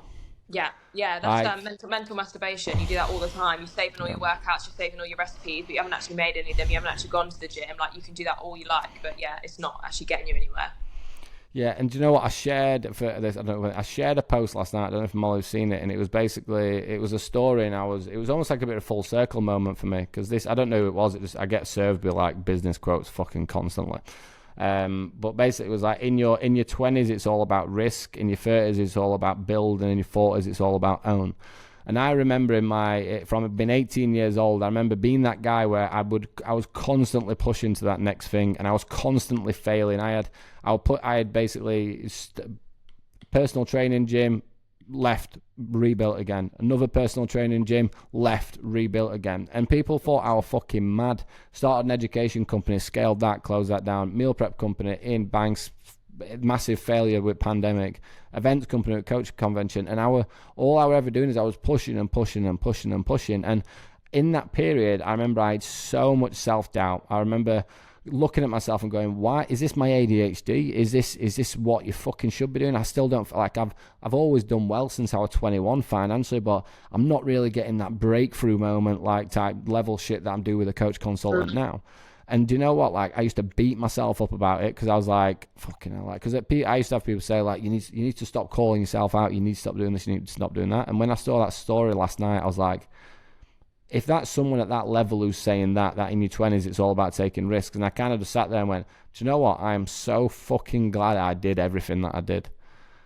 Yeah, that's mental masturbation. You do that all the time. You're saving all your workouts, you're saving all your recipes, but you haven't actually made any of them. You haven't actually gone to the gym. Like, you can do that all you like, but yeah, it's not actually getting you anywhere. Yeah, and do you know what I shared for this? I don't know. I shared a post last night. I don't know if Molly's seen it, and it was basically a story, and it was almost like a bit of a full circle moment for me because I don't know who it was. I get served with like business quotes fucking constantly. But basically, it was like in your 20s, it's all about risk. In your 30s, it's all about build, and in your 40s, it's all about own. And I remember from being 18 years old, I remember being that guy where I was constantly pushing to that next thing, and I was constantly failing. I had basically personal training gym, left, rebuilt again. Another personal training gym, left, rebuilt again. And people thought I was fucking mad. Started an education company, scaled that, closed that down. Meal prep company in banks, massive failure with pandemic. Events company with coach convention. And all I was ever doing is I was pushing and pushing and pushing and pushing. And in that period, I remember I had so much self-doubt. I remember looking at myself and going, why is this my ADHD? Is this what you fucking should be doing? I still don't feel like I've always done well since I was 21 financially, but I'm not really getting that breakthrough moment like type level shit that I'm doing with a coach consultant now. And do you know what? Like, I used to beat myself up about it because I was like, fucking hell. Like, because I used to have people say, like, you need to stop calling yourself out. You need to stop doing this. You need to stop doing that. And when I saw that story last night, I was like, if that's someone at that level who's saying that in your 20s, it's all about taking risks. And I kind of just sat there and went, do you know what? I am so fucking glad I did everything that I did.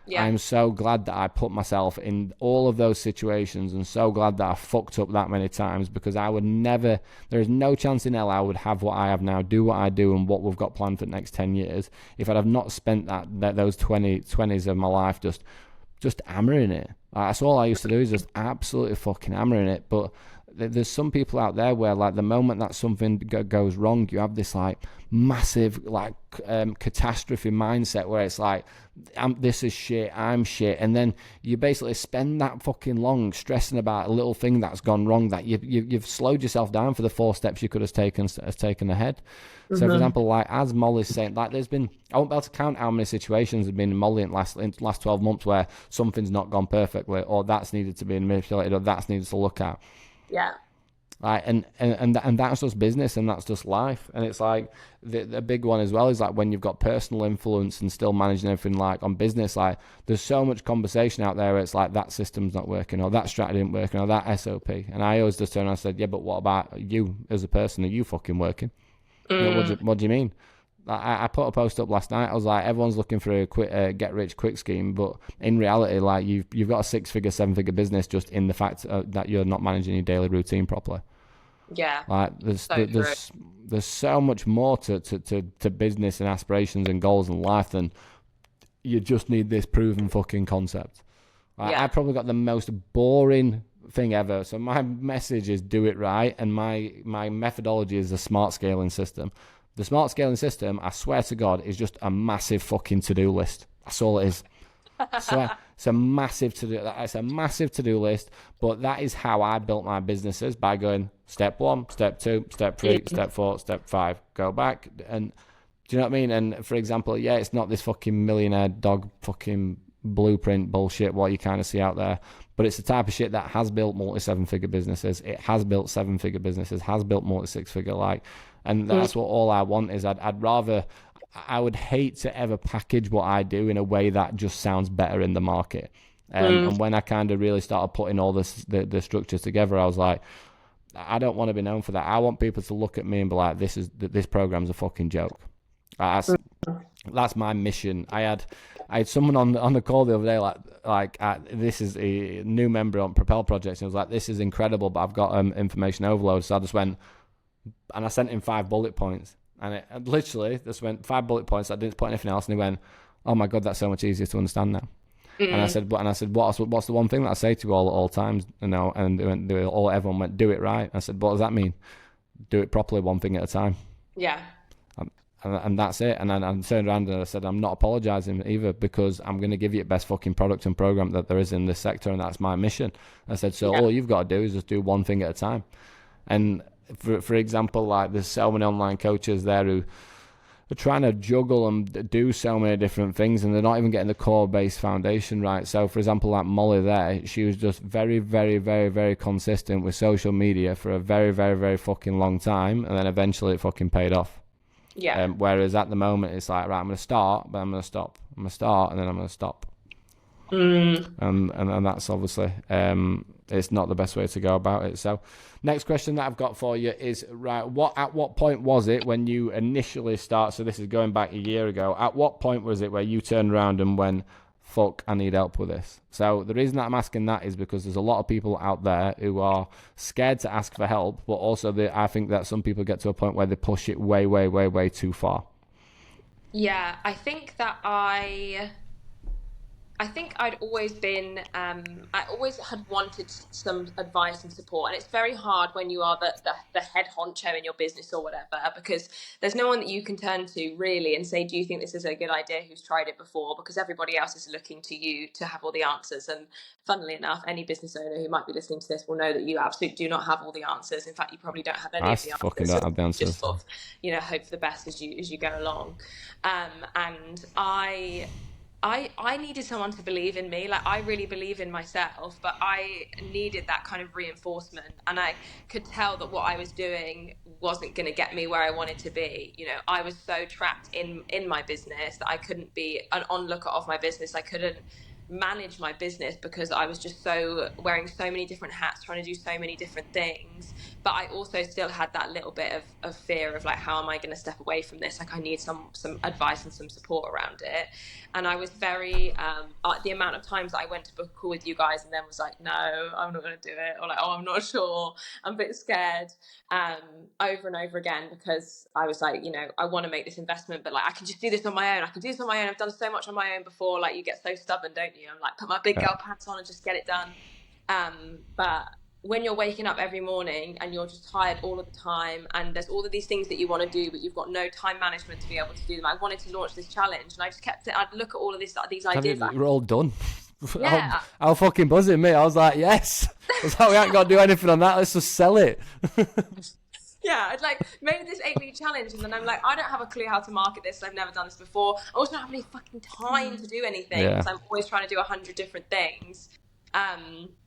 Yeah. I'm so glad that I put myself in all of those situations and so glad that I fucked up that many times because I would never, there is no chance in hell I would have what I have now, do what I do and what we've got planned for the next 10 years if I'd have not spent those 20s of my life just hammering it. That's all I used to do is just absolutely fucking hammering it. But there's some people out there where like the moment that something goes wrong, you have this like massive like catastrophe mindset where it's like, this is shit, I'm shit, and then you basically spend that fucking long stressing about a little thing that's gone wrong that you've slowed yourself down for the 4 steps you could have taken ahead. So for example, like as Molly's saying, like there's been, I won't be able to count how many situations have been in Molly in last 12 months where something's not gone perfectly or that's needed to be manipulated or that's needed to look at. Yeah. Like, and that's just business and that's just life. And it's like the big one as well is like when you've got personal influence and still managing everything like on business, like there's so much conversation out there where it's like that system's not working or that strategy isn't working or that SOP. And I always just turn around and said, yeah, but what about you as a person? Are you fucking working? You know, what do you mean? I put a post up last night. I was like, everyone's looking for a get rich quick scheme, but in reality, like you've got a 6-figure, 7-figure business just in the fact that you're not managing your daily routine properly. Yeah, like there's so much more to business and aspirations and goals in life than you just need this proven fucking concept. Like, I probably got the most boring thing ever. So my message is do it right, and my methodology is the smart scaling system. The smart scaling system, I swear to God, is just a massive fucking to-do list. That's all it is. So it's a massive to-do list, but that is how I built my businesses, by going step 1, step 2, step 3, step 4, step 5, go back. And do you know what I mean? And for example, yeah, it's not this fucking millionaire dog fucking blueprint bullshit what you kind of see out there, but it's the type of shit that has built multi-7-figure businesses. It has built 7-figure businesses, has built multi-6-figure, like, and that's what all I want is I'd rather, I would hate to ever package what I do in a way that just sounds better in the market. And when I kind of really started putting all the structures together, I was like, I don't want to be known for that. I want people to look at me and be like, this program's a fucking joke. That's my mission. I had someone on the call the other day, like this is a new member on Propel Projects, and I was like, this is incredible, but I've got information overload. So I just went, and I sent him 5 bullet points. And it literally just went 5 bullet points. I didn't put anything else. And he went, oh my God, that's so much easier to understand now. And I said, what's the one thing that I say to you all times? You know, and everyone went, do it right. I said, what does that mean? Do it properly, one thing at a time. Yeah. And that's it. And then I turned around and I said, I'm not apologizing either, because I'm going to give you the best fucking product and program that there is in this sector. And that's my mission. I said, so all you've got to do is just do one thing at a time. And for example, like there's so many online coaches there who are trying to juggle and do so many different things, and they're not even getting the core base foundation right. So for example, like Molly there, she was just very, very, very, very consistent with social media for a very, very, very fucking long time, and then eventually it fucking paid off. Yeah. Whereas at the moment, it's like, right, I'm going to start, but I'm going to stop. I'm going to start, and then I'm going to stop. And that's obviously it's not the best way to go about it. So next question that I've got for you is, right, at what point was it when you initially start, so this is going back a year ago, at what point was it where you turned around and went, fuck, I need help with this? So the reason that I'm asking that is because there's a lot of people out there who are scared to ask for help, but also I think that some people get to a point where they push it way, way, way, way too far. Yeah, I think that I think I'd always been, I always had wanted some advice and support. And it's very hard when you are the head honcho in your business or whatever, because there's no one that you can turn to really and say, do you think this is a good idea, who's tried it before? Because everybody else is looking to you to have all the answers. And funnily enough, any business owner who might be listening to this will know that you absolutely do not have all the answers. In fact, you probably don't have any of the answers. Fucking don't have the answers. Just sort of, hope for the best as you go along. And I needed someone to believe in me. Like, I really believe in myself, but I needed that kind of reinforcement. And I could tell that what I was doing wasn't going to get me where I wanted to be. I was so trapped in my business that I couldn't be an onlooker of my business. I couldn't manage my business because I was just wearing so many different hats, trying to do so many different things. But I also still had that little bit of fear of, like, how am I going to step away from this? Like, I need some advice and some support around it. And I was very, the amount of times that I went to book a call with you guys and then was like, no, I'm not going to do it. Or like, oh, I'm not sure. I'm a bit scared, over and over again, because I was like, I want to make this investment, but like, I can just do this on my own. I can do this on my own. I've done so much on my own before. Like, you get so stubborn, don't you? I'm like, put my big girl pants on and just get it done. But when you're waking up every morning and you're just tired all of the time, and there's all of these things that you want to do, but you've got no time management to be able to do them. I wanted to launch this challenge, and I just kept it. I'd look at all of these ideas. We're all done. Yeah. How fucking buzzing, mate. I was like, yes. I was like, we ain't got to do anything on that. Let's just sell it. Yeah, I'd like made this 8-week challenge, and then I'm like, I don't have a clue how to market this. I've never done this before. I also don't have any fucking time to do anything, because I'm always trying to do 100 different things.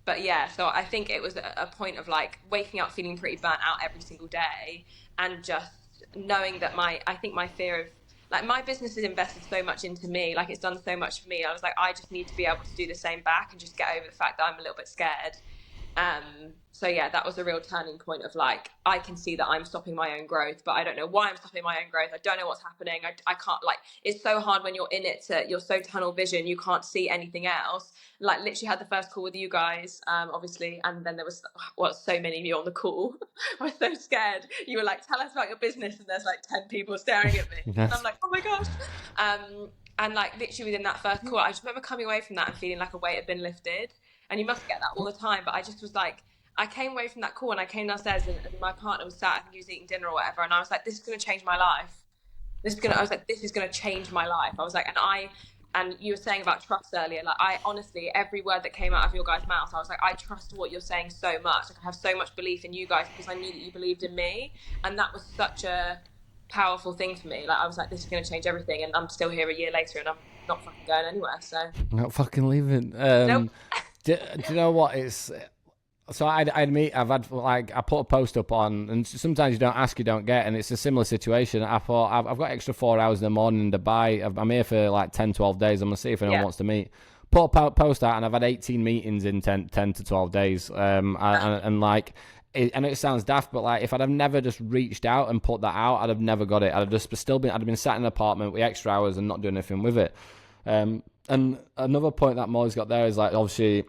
But yeah, so I think it was a point of like waking up feeling pretty burnt out every single day, and just knowing that I think my fear of, like, my business has invested so much into me, like, it's done so much for me. I was like, I just need to be able to do the same back and just get over the fact that I'm a little bit scared. So yeah, that was a real turning point of like, I can see that I'm stopping my own growth, but I don't know why I'm stopping my own growth. I don't know what's happening. I can't, like, it's so hard when you're in it you're so tunnel vision, you can't see anything else. Like, literally had the first call with you guys, obviously, and then there was so many of you on the call. I was so scared. You were like, tell us about your business, and there's like 10 people staring at me. And I'm like, oh my gosh. And like, literally within that first call, I just remember coming away from that and feeling like a weight had been lifted. And you must get that all the time, but I just was like, I came away from that call and I came downstairs, and my partner was sat, I think he was eating dinner or whatever, and I was like, this is going to change my life. I was like, this is going to change my life. I was like, and you were saying about trust earlier, like, I honestly, every word that came out of your guys' mouth, I was like, I trust what you're saying so much. Like, I have so much belief in you guys because I knew that you believed in me. And that was such a powerful thing for me. Like, I was like, this is going to change everything. And I'm still here a year later, and I'm not fucking going anywhere. So not fucking leaving. Nope. Do you know what it's? So I put a post up on, and sometimes you don't ask, you don't get, and it's a similar situation. I thought, I've got extra 4 hours in the morning in Dubai. I'm here for like 10, 12 days. I'm going to see if anyone wants to meet. Put a post out, and I've had 18 meetings in 10 to 12 days. And like, I know it sounds daft, but like, if I'd have never just reached out and put that out, I'd have never got it. I'd have been sat in an apartment with extra hours and not doing anything with it. And another point that Molly's got there is, like, obviously,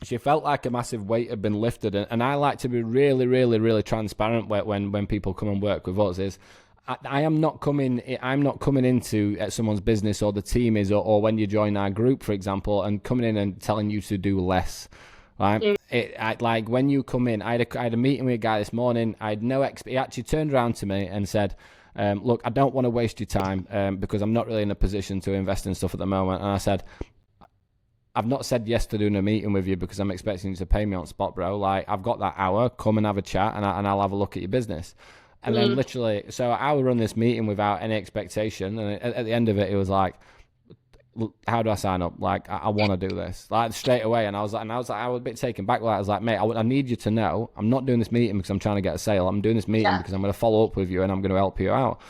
she felt like a massive weight had been lifted, and I like to be really, really, really transparent when people come and work with us. Is I'm not coming into someone's business, or the team is, or when you join our group, for example, and coming in and telling you to do less. Right? Like, when you come in, I had a meeting with a guy this morning. I had he actually turned around to me and said, look, I don't want to waste your time because I'm not really in a position to invest in stuff at the moment. And I said, I've not said yes to doing a meeting with you because I'm expecting you to pay me on spot, bro. Like, I've got that hour. Come and have a chat, and I'll have a look at your business. And then literally, so I will run this meeting without any expectation. And at the end of it, it was like, how do I sign up? Like, I want to do this, like, straight away. And I was like, I was a bit taken back. Like, I was like, mate, I need you to know, I'm not doing this meeting because I'm trying to get a sale. I'm doing this meeting because I'm going to follow up with you and I'm going to help you out.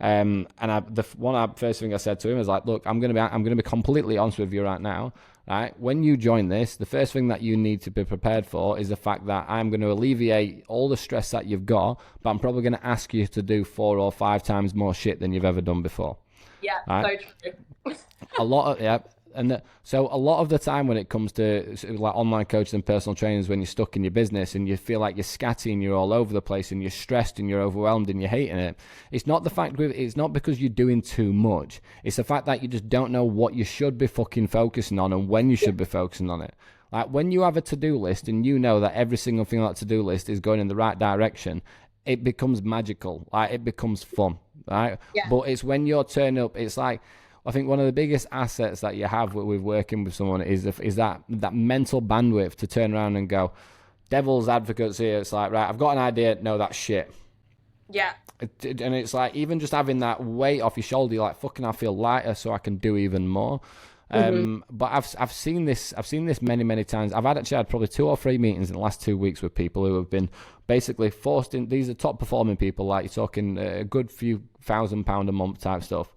First thing I said to him was like, look, I'm gonna be completely honest with you right now. Right, when you join this, the first thing that you need to be prepared for is the fact that I'm going to alleviate all the stress that you've got, but I'm probably going to ask you to do 4 or 5 times more shit than you've ever done before. Yeah, right? So true. So a lot of the time when it comes to like online coaches and personal trainers, when you're stuck in your business and you feel like you're scatty and you're all over the place and you're stressed and you're overwhelmed and you're hating it, it's not because you're doing too much. It's the fact that you just don't know what you should be fucking focusing on and when you should be focusing on it. Like when you have a to-do list and you know that every single thing on that to-do list is going in the right direction, it becomes magical. Like it becomes fun, right? Yeah. But it's when you're turning up, it's like, I think one of the biggest assets that you have with working with someone is that mental bandwidth to turn around and go, devil's advocates here. It's like, right, I've got an idea. No, that's shit. Yeah. And it's like, even just having that weight off your shoulder, you're like, fucking, I feel lighter so I can do even more. But I've seen this many times. I've actually had probably 2 or 3 meetings in the last 2 weeks with people who have been basically forced in. These are top performing people, like you're talking a good few £1,000 a month type stuff.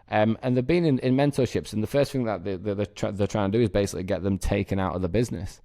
And they've been in mentorships, and the first thing that they're trying to do is basically get them taken out of the business.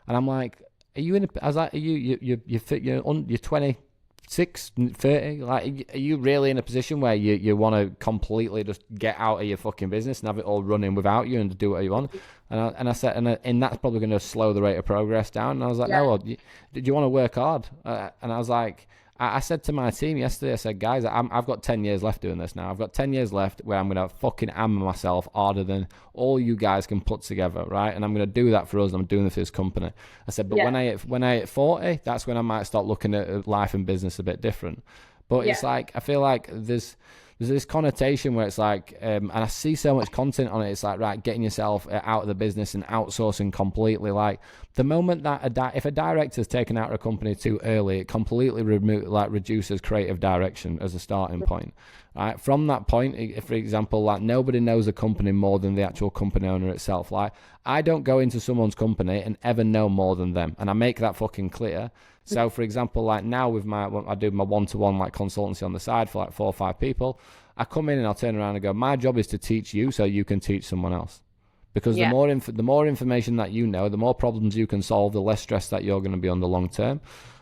And I'm like, are you in? I was like, you're 26, 30? Like, are you really in a position where you want to completely just get out of your fucking business and have it all running without you and do what you want? And I said, and that's probably going to slow the rate of progress down. And I was like, no, well, do you want to work hard? And I was like, I said to my team yesterday, I said, guys, I've got 10 years left doing this now. I've got 10 years left where I'm going to fucking hammer myself harder than all you guys can put together, right? And I'm going to do that for us. I'm doing this for this company. I said, but when I hit 40, that's when I might start looking at life and business a bit different. But it's like, I feel like there's this connotation where it's like, and I see so much content on it. It's like, right, getting yourself out of the business and outsourcing completely. Like the moment that if a director's taken out of a company too early, it completely reduces creative direction as a starting point. Right? From that point, if, for example, like nobody knows a company more than the actual company owner itself. Like I don't go into someone's company and ever know more than them, and I make that fucking clear. So, for example, like now I do my one-to-one like consultancy on the side for like 4 or 5 people. I come in and I'll turn around and go, my job is to teach you so you can teach someone else. Because the more information that you know, the more problems you can solve, the less stress that you're going to be under long term.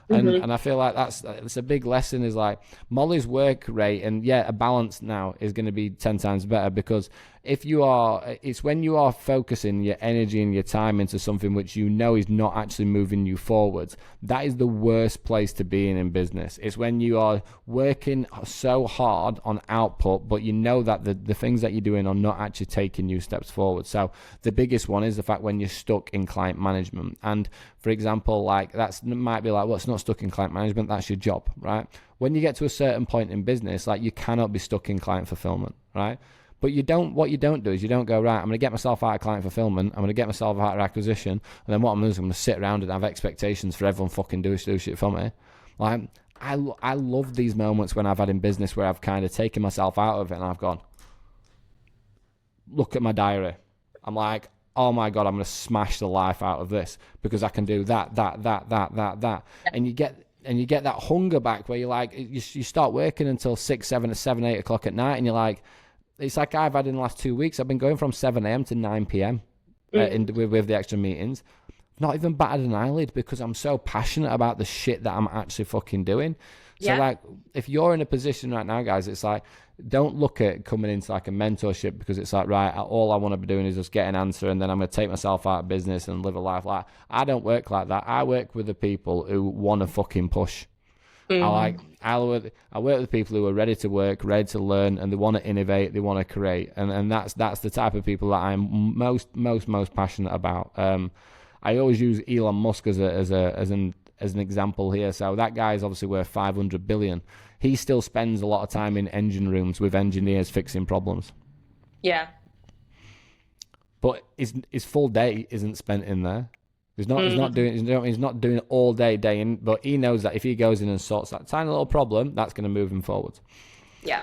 And I feel like that's a big lesson is like Molly's work rate, and a balance now is going to be 10 times better, because it's when you are focusing your energy and your time into something which you know is not actually moving you forwards, that is the worst place to be in business. It's when you are working so hard on output, but you know that the things that you're doing are not actually taking you steps forward. So the biggest one is the fact when you're stuck in client management. And for example, like might be like, well, it's not stuck in client management, that's your job, right? When you get to a certain point in business, like you cannot be stuck in client fulfillment, right? But what you don't do is you don't go, right, I'm going to get myself out of client fulfillment, I'm going to get myself out of acquisition, and then what I'm going to do is I'm going to sit around and have expectations for everyone fucking do shit for me. Like, I love these moments when I've had in business where I've kind of taken myself out of it and I've gone, look at my diary. I'm like, oh my God, I'm going to smash the life out of this because I can do that. And you get that hunger back where you're like, you start working until 6, 7, 8 o'clock at night, and you're like, it's like I've had in the last 2 weeks, I've been going from 7 a.m. to 9 p.m. With the extra meetings. Not even batted an eyelid because I'm so passionate about the shit that I'm actually fucking doing. So like, if you're in a position right now, guys, it's like, don't look at coming into like a mentorship because it's like, right, all I want to be doing is just get an answer and then I'm going to take myself out of business and live a life like I don't work like that. I work with the people who want to fucking push. I work with people who are ready to work, ready to learn, and they want to innovate, they want to create, and that's the type of people that I'm most passionate about. I always use Elon Musk as an example here. So that guy is obviously worth 500 billion. He still spends a lot of time in engine rooms with engineers fixing problems. Yeah. But his full day isn't spent in there. He's not doing it all day in, but he knows that if he goes in and sorts that tiny little problem, that's going to move him forward. Yeah.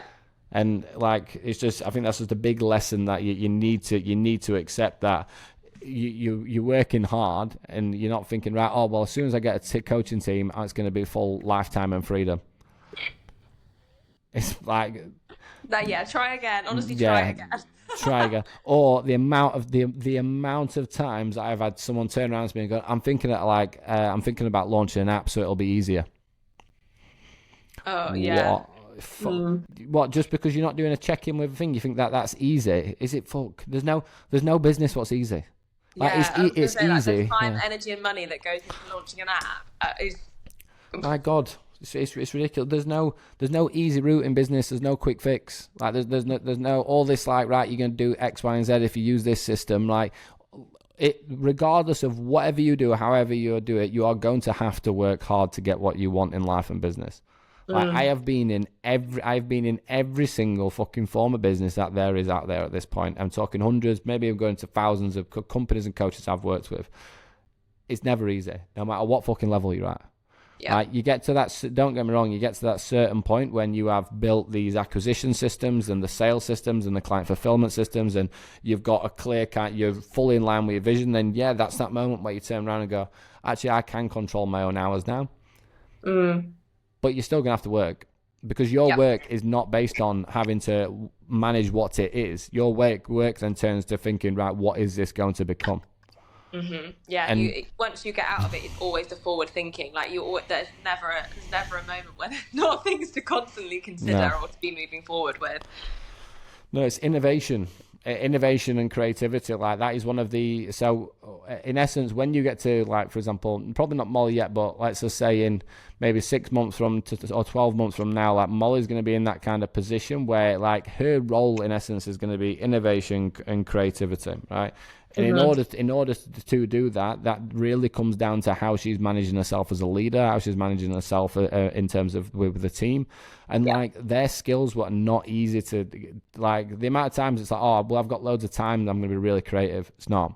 And like, it's just, I think that's just a big lesson that you need to accept that you're working hard and you're not thinking, right, oh, well, as soon as I get a coaching team, it's going to be full lifetime and freedom. It's like, Yeah, try again. Honestly, try Yeah, again. try again. Or the amount of times I've had someone turn around to me and go, I'm thinking about launching an app so it'll be easier. Oh yeah. What? Just because you're not doing a check-in with a thing, you think that's easy? Is it? Fuck. There's no business what's easy. Like, Yeah, it's say, like, easy. the time, energy, and money that goes into launching an app is. My God, it's ridiculous. There's no easy route in business. There's no quick fix. Like there's no all this like, right, you're gonna do X, Y, and Z if you use this system. Like it, regardless of whatever you do, however you do it, you are going to have to work hard to get what you want in life and business. Like I've been in every single fucking form of business that there is out there at this point. I'm talking hundreds, maybe I'm going to thousands of companies and coaches I've worked with. It's never easy, no matter what fucking level you're at. Yeah. Like you get to that, don't get me wrong, you get to that certain point when you have built these acquisition systems and the sales systems and the client fulfillment systems, and you've got a clear you're fully in line with your vision. Then yeah, that's that moment where you turn around and go, actually, I can control my own hours now. But you're still gonna have to work, because your work is not based on having to manage what it is. Your work then turns to thinking, right, what is this going to become? Yeah, And once you get out of it, it's always the forward thinking. Like there's never a moment where there's not things to constantly consider or to be moving forward with. No, it's innovation and creativity. Like that is one of the, so in essence, when you get to, like, for example, probably not Molly yet, but let's just say in maybe 6 months or 12 months from now, like Molly's going to be in that kind of position where like her role in essence is going to be innovation and creativity, right? And in order to do that, that really comes down to how she's managing herself as a leader, how she's managing herself in terms of with the team, and like their skills were not easy to, like the amount of times it's like, oh well, I've got loads of time, I'm going to be really creative. It's not.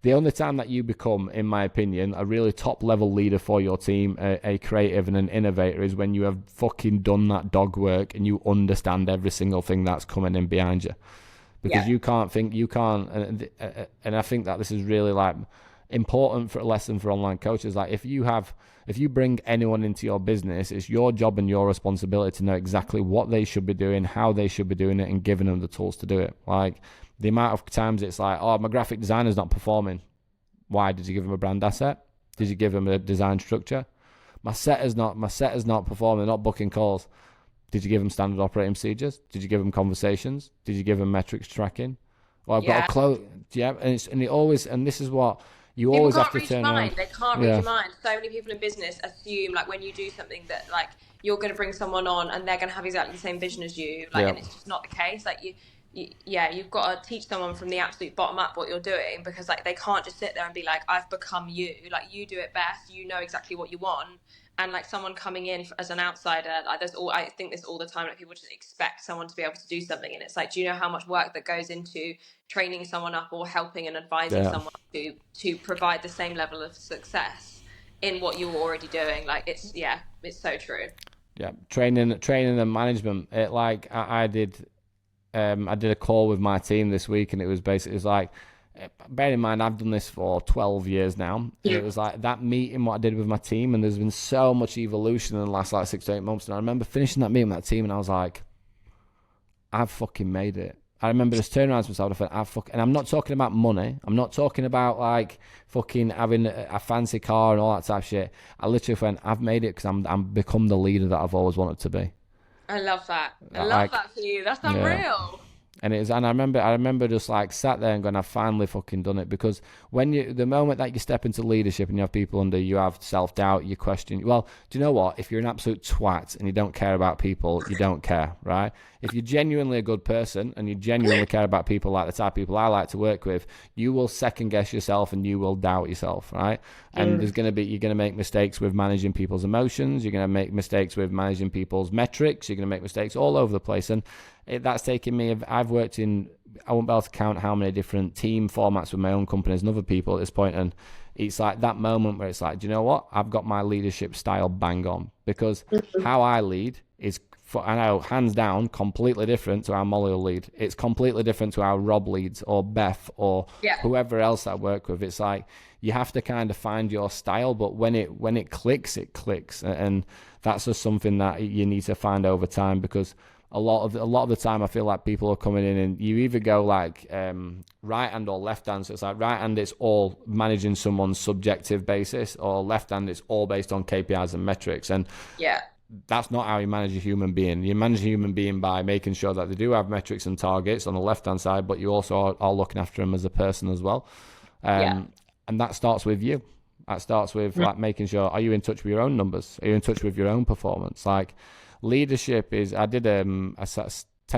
The only time that you become, in my opinion, a really top level leader for your team, a creative and an innovator, is when you have fucking done that dog work and you understand every single thing that's coming in behind you. Because and I think that this is really like important for a lesson for online coaches. Like if you bring anyone into your business, it's your job and your responsibility to know exactly what they should be doing, how they should be doing it, and giving them the tools to do it. Like the amount of times it's like, oh, my graphic designer's not performing. Why? Did you give him a brand asset? Did you give him a design structure? My setter's not performing, not booking calls. Did you give them standard operating procedures? Did you give them conversations? Did you give them metrics tracking? Well, I've got a close. Yeah, and this is what you always have to turn around. They can't read your mind. So many people in business assume, like, when you do something that, like, you're going to bring someone on and they're going to have exactly the same vision as you, like, and it's just not the case. Like you've got to teach someone from the absolute bottom up what you're doing, because like they can't just sit there and be like, I've become you. Like, you do it best. You know exactly what you want. And like someone coming in as an outsider, like I think this all the time, like people just expect someone to be able to do something. And it's like, do you know how much work that goes into training someone up or helping and advising someone to provide the same level of success in what you're already doing? Like it's so true. Yeah. Training and management. I did a call with my team this week, and it was like, bear in mind, I've done this for 12 years now. Yeah. It was like that meeting, what I did with my team, and there's been so much evolution in the last like 6 to 8 months. And I remember finishing that meeting with that team, and I was like, I've fucking made it. I remember just turning around to myself and I'm not talking about money. I'm not talking about like fucking having a fancy car and all that type of shit. I literally went, I've made it because I'm become the leader that I've always wanted to be. I love that. I love that for you. That's unreal. And I remember just like sat there and going, I've finally fucking done it. Because the moment that you step into leadership and you have people under you, have self-doubt, you question, well, do you know what? If you're an absolute twat and you don't care about people, you don't care, right? If you're genuinely a good person and you genuinely care about people, like the type of people I like to work with, you will second guess yourself and you will doubt yourself, right? And you're going to make mistakes with managing people's emotions. You're going to make mistakes with managing people's metrics. You're going to make mistakes all over the place. And that's taken me, I've worked in, I won't be able to count how many different team formats with my own companies and other people at this point. And it's like that moment where it's like, do you know what? I've got my leadership style bang on, because how I lead is, I know, hands down, completely different to how Molly will lead. It's completely different to how Rob leads, or Beth, or whoever else I work with. It's like you have to kind of find your style, but when it clicks, it clicks. And that's just something that you need to find over time, because a lot of the time I feel like people are coming in and you either go like right hand or left hand. So it's like right hand, it's all managing someone's subjective basis, or left hand, it's all based on KPIs and metrics. And Yeah. that's not how you manage a human being. You manage a human being by making sure that they do have metrics and targets on the left hand side, but you also are looking after them as a person as well. And that starts with you. That starts with like making sure, are you in touch with your own numbers? Are you in touch with your own performance? Like leadership is, I did 10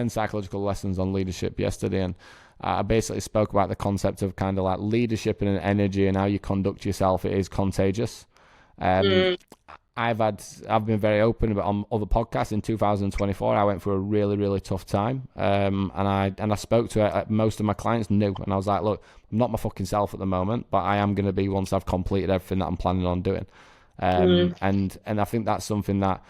psychological lessons on leadership yesterday, and I basically spoke about the concept of kind of like leadership and energy and how you conduct yourself. It is contagious. I've been very open about on other podcasts. In 2024, I went through a really, really tough time. And I spoke to most of my clients knew, and I was like, look, I'm not my fucking self at the moment, but I am going to be once I've completed everything that I'm planning on doing. And I think that's something that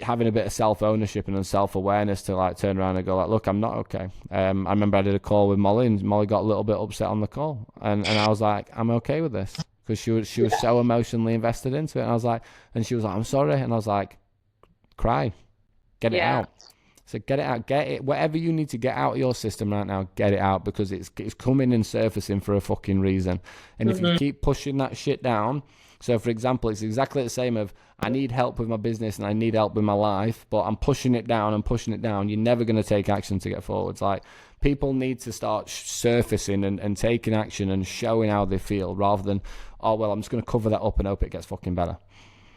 having a bit of self-ownership and self-awareness to like turn around and go like, look, I'm not okay. I remember I did a call with Molly, and Molly got a little bit upset on the call, and I was like, I'm okay with this. Because she was so emotionally invested into it. And I was like, and she was like, I'm sorry. And I was like, cry, get it out. So get it out, get it, whatever you need to get out of your system right now, get it out, because it's coming and surfacing for a fucking reason. And if you keep pushing that shit down, so for example, it's exactly the same of, I need help with my business and I need help with my life, but I'm pushing it down and pushing it down. You're never going to take action to get forwards. Like, people need to start surfacing and taking action and showing how they feel, rather than, oh, well, I'm just going to cover that up and hope it gets fucking better.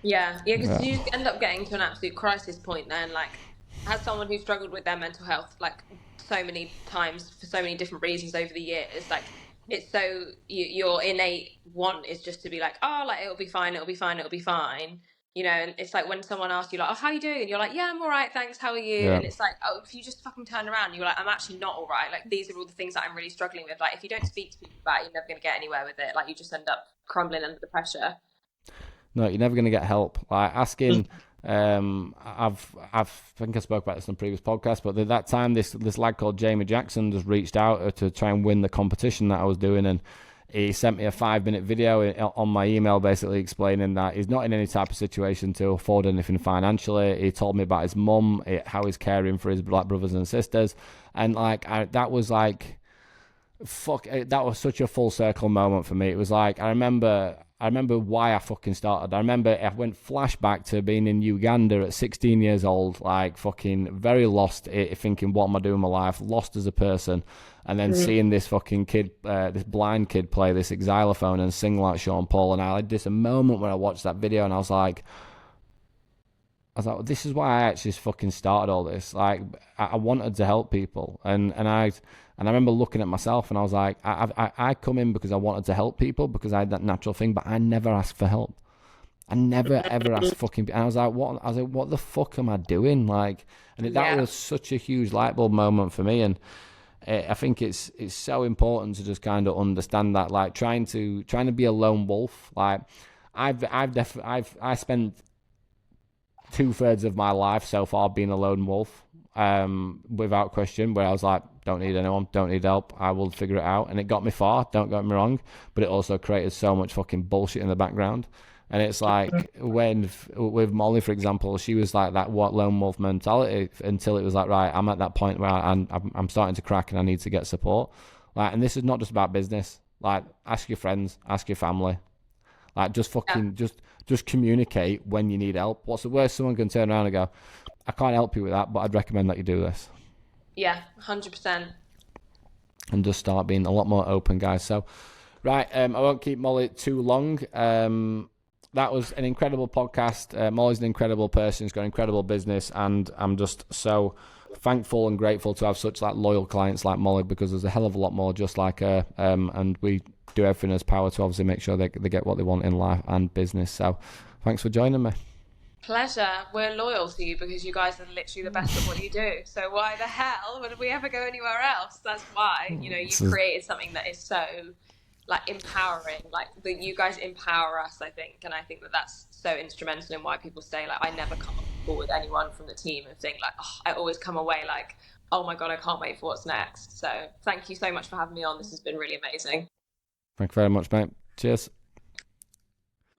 Yeah, because you end up getting to an absolute crisis point then, like, as someone who struggled with their mental health, like, so many times for so many different reasons over the years, like, it's so, your innate want is just to be like, oh, like, it'll be fine, it'll be fine, it'll be fine. You know, and it's like when someone asks you like, oh, how are you doing? And you're like, yeah, I'm all right, thanks, how are you? Yeah. And it's like, oh, if you just fucking turn around, you're like, I'm actually not all right. Like, these are all the things that I'm really struggling with. Like, if you don't speak to people about it, you're never going to get anywhere with it. Like, you just end up crumbling under the pressure. No, you're never going to get help. Like, asking, I think I spoke about this in a previous podcast, but at that time, this lad called Jamie Jackson just reached out to try and win the competition that I was doing, and he sent me a 5-minute video on my email basically explaining that he's not in any type of situation to afford anything financially. He told me about his mum, how he's caring for his black brothers and sisters. And like, that was like, that was such a full circle moment for me. It was like, I remember why I fucking started. I remember I went flashback to being in Uganda at 16 years old, like fucking very lost, thinking, what am I doing with my life? Lost as a person. And then seeing this fucking kid, this blind kid play this xylophone and sing like Sean Paul. And I had this moment where I watched that video and I was like, this is why I actually fucking started all this. Like, I wanted to help people. And I remember looking at myself and I was like, I come in because I wanted to help people, because I had that natural thing, but I never asked for help. I never ever asked fucking. And I was like, what the fuck am I doing? Like, and that was such a huge light bulb moment for me. And I think it's so important to just kind of understand that, like, trying to be a lone wolf. Like, I spent 2/3 of my life so far being a lone wolf, without question, where I was like, don't need anyone, don't need help, I will figure it out. And it got me far, don't get me wrong, but it also created so much fucking bullshit in the background. And it's like, when with Molly, for example, she was like that lone wolf mentality until it was like, right, I'm at that point where I'm starting to crack and I need to get support. Like, and this is not just about business. Like, ask your friends, ask your family. Like, just fucking, just communicate when you need help. What's the worst someone can turn around and go, I can't help you with that, but I'd recommend that you do this. Yeah, 100%. And just start being a lot more open, guys. So, right, I won't keep Molly too long. That was an incredible podcast. Molly's an incredible person. She's got an incredible business, and I'm just so thankful and grateful to have such like loyal clients like Molly, because there's a hell of a lot more just like her. And we do everything in us power to obviously make sure they get what they want in life and business. So, thanks for joining me. Pleasure. We're loyal to you because you guys are literally the best at what you do. So why the hell would we ever go anywhere else? That's why, you've created something that is so like empowering. Like, that you guys empower us, I think, and I think that that's so instrumental in why people stay. Like, I never come on board with anyone from the team and think like, oh, I always come away like, oh my god, I can't wait for what's next. So thank you so much for having me on. This has been really amazing. Thank you very much, mate. Cheers.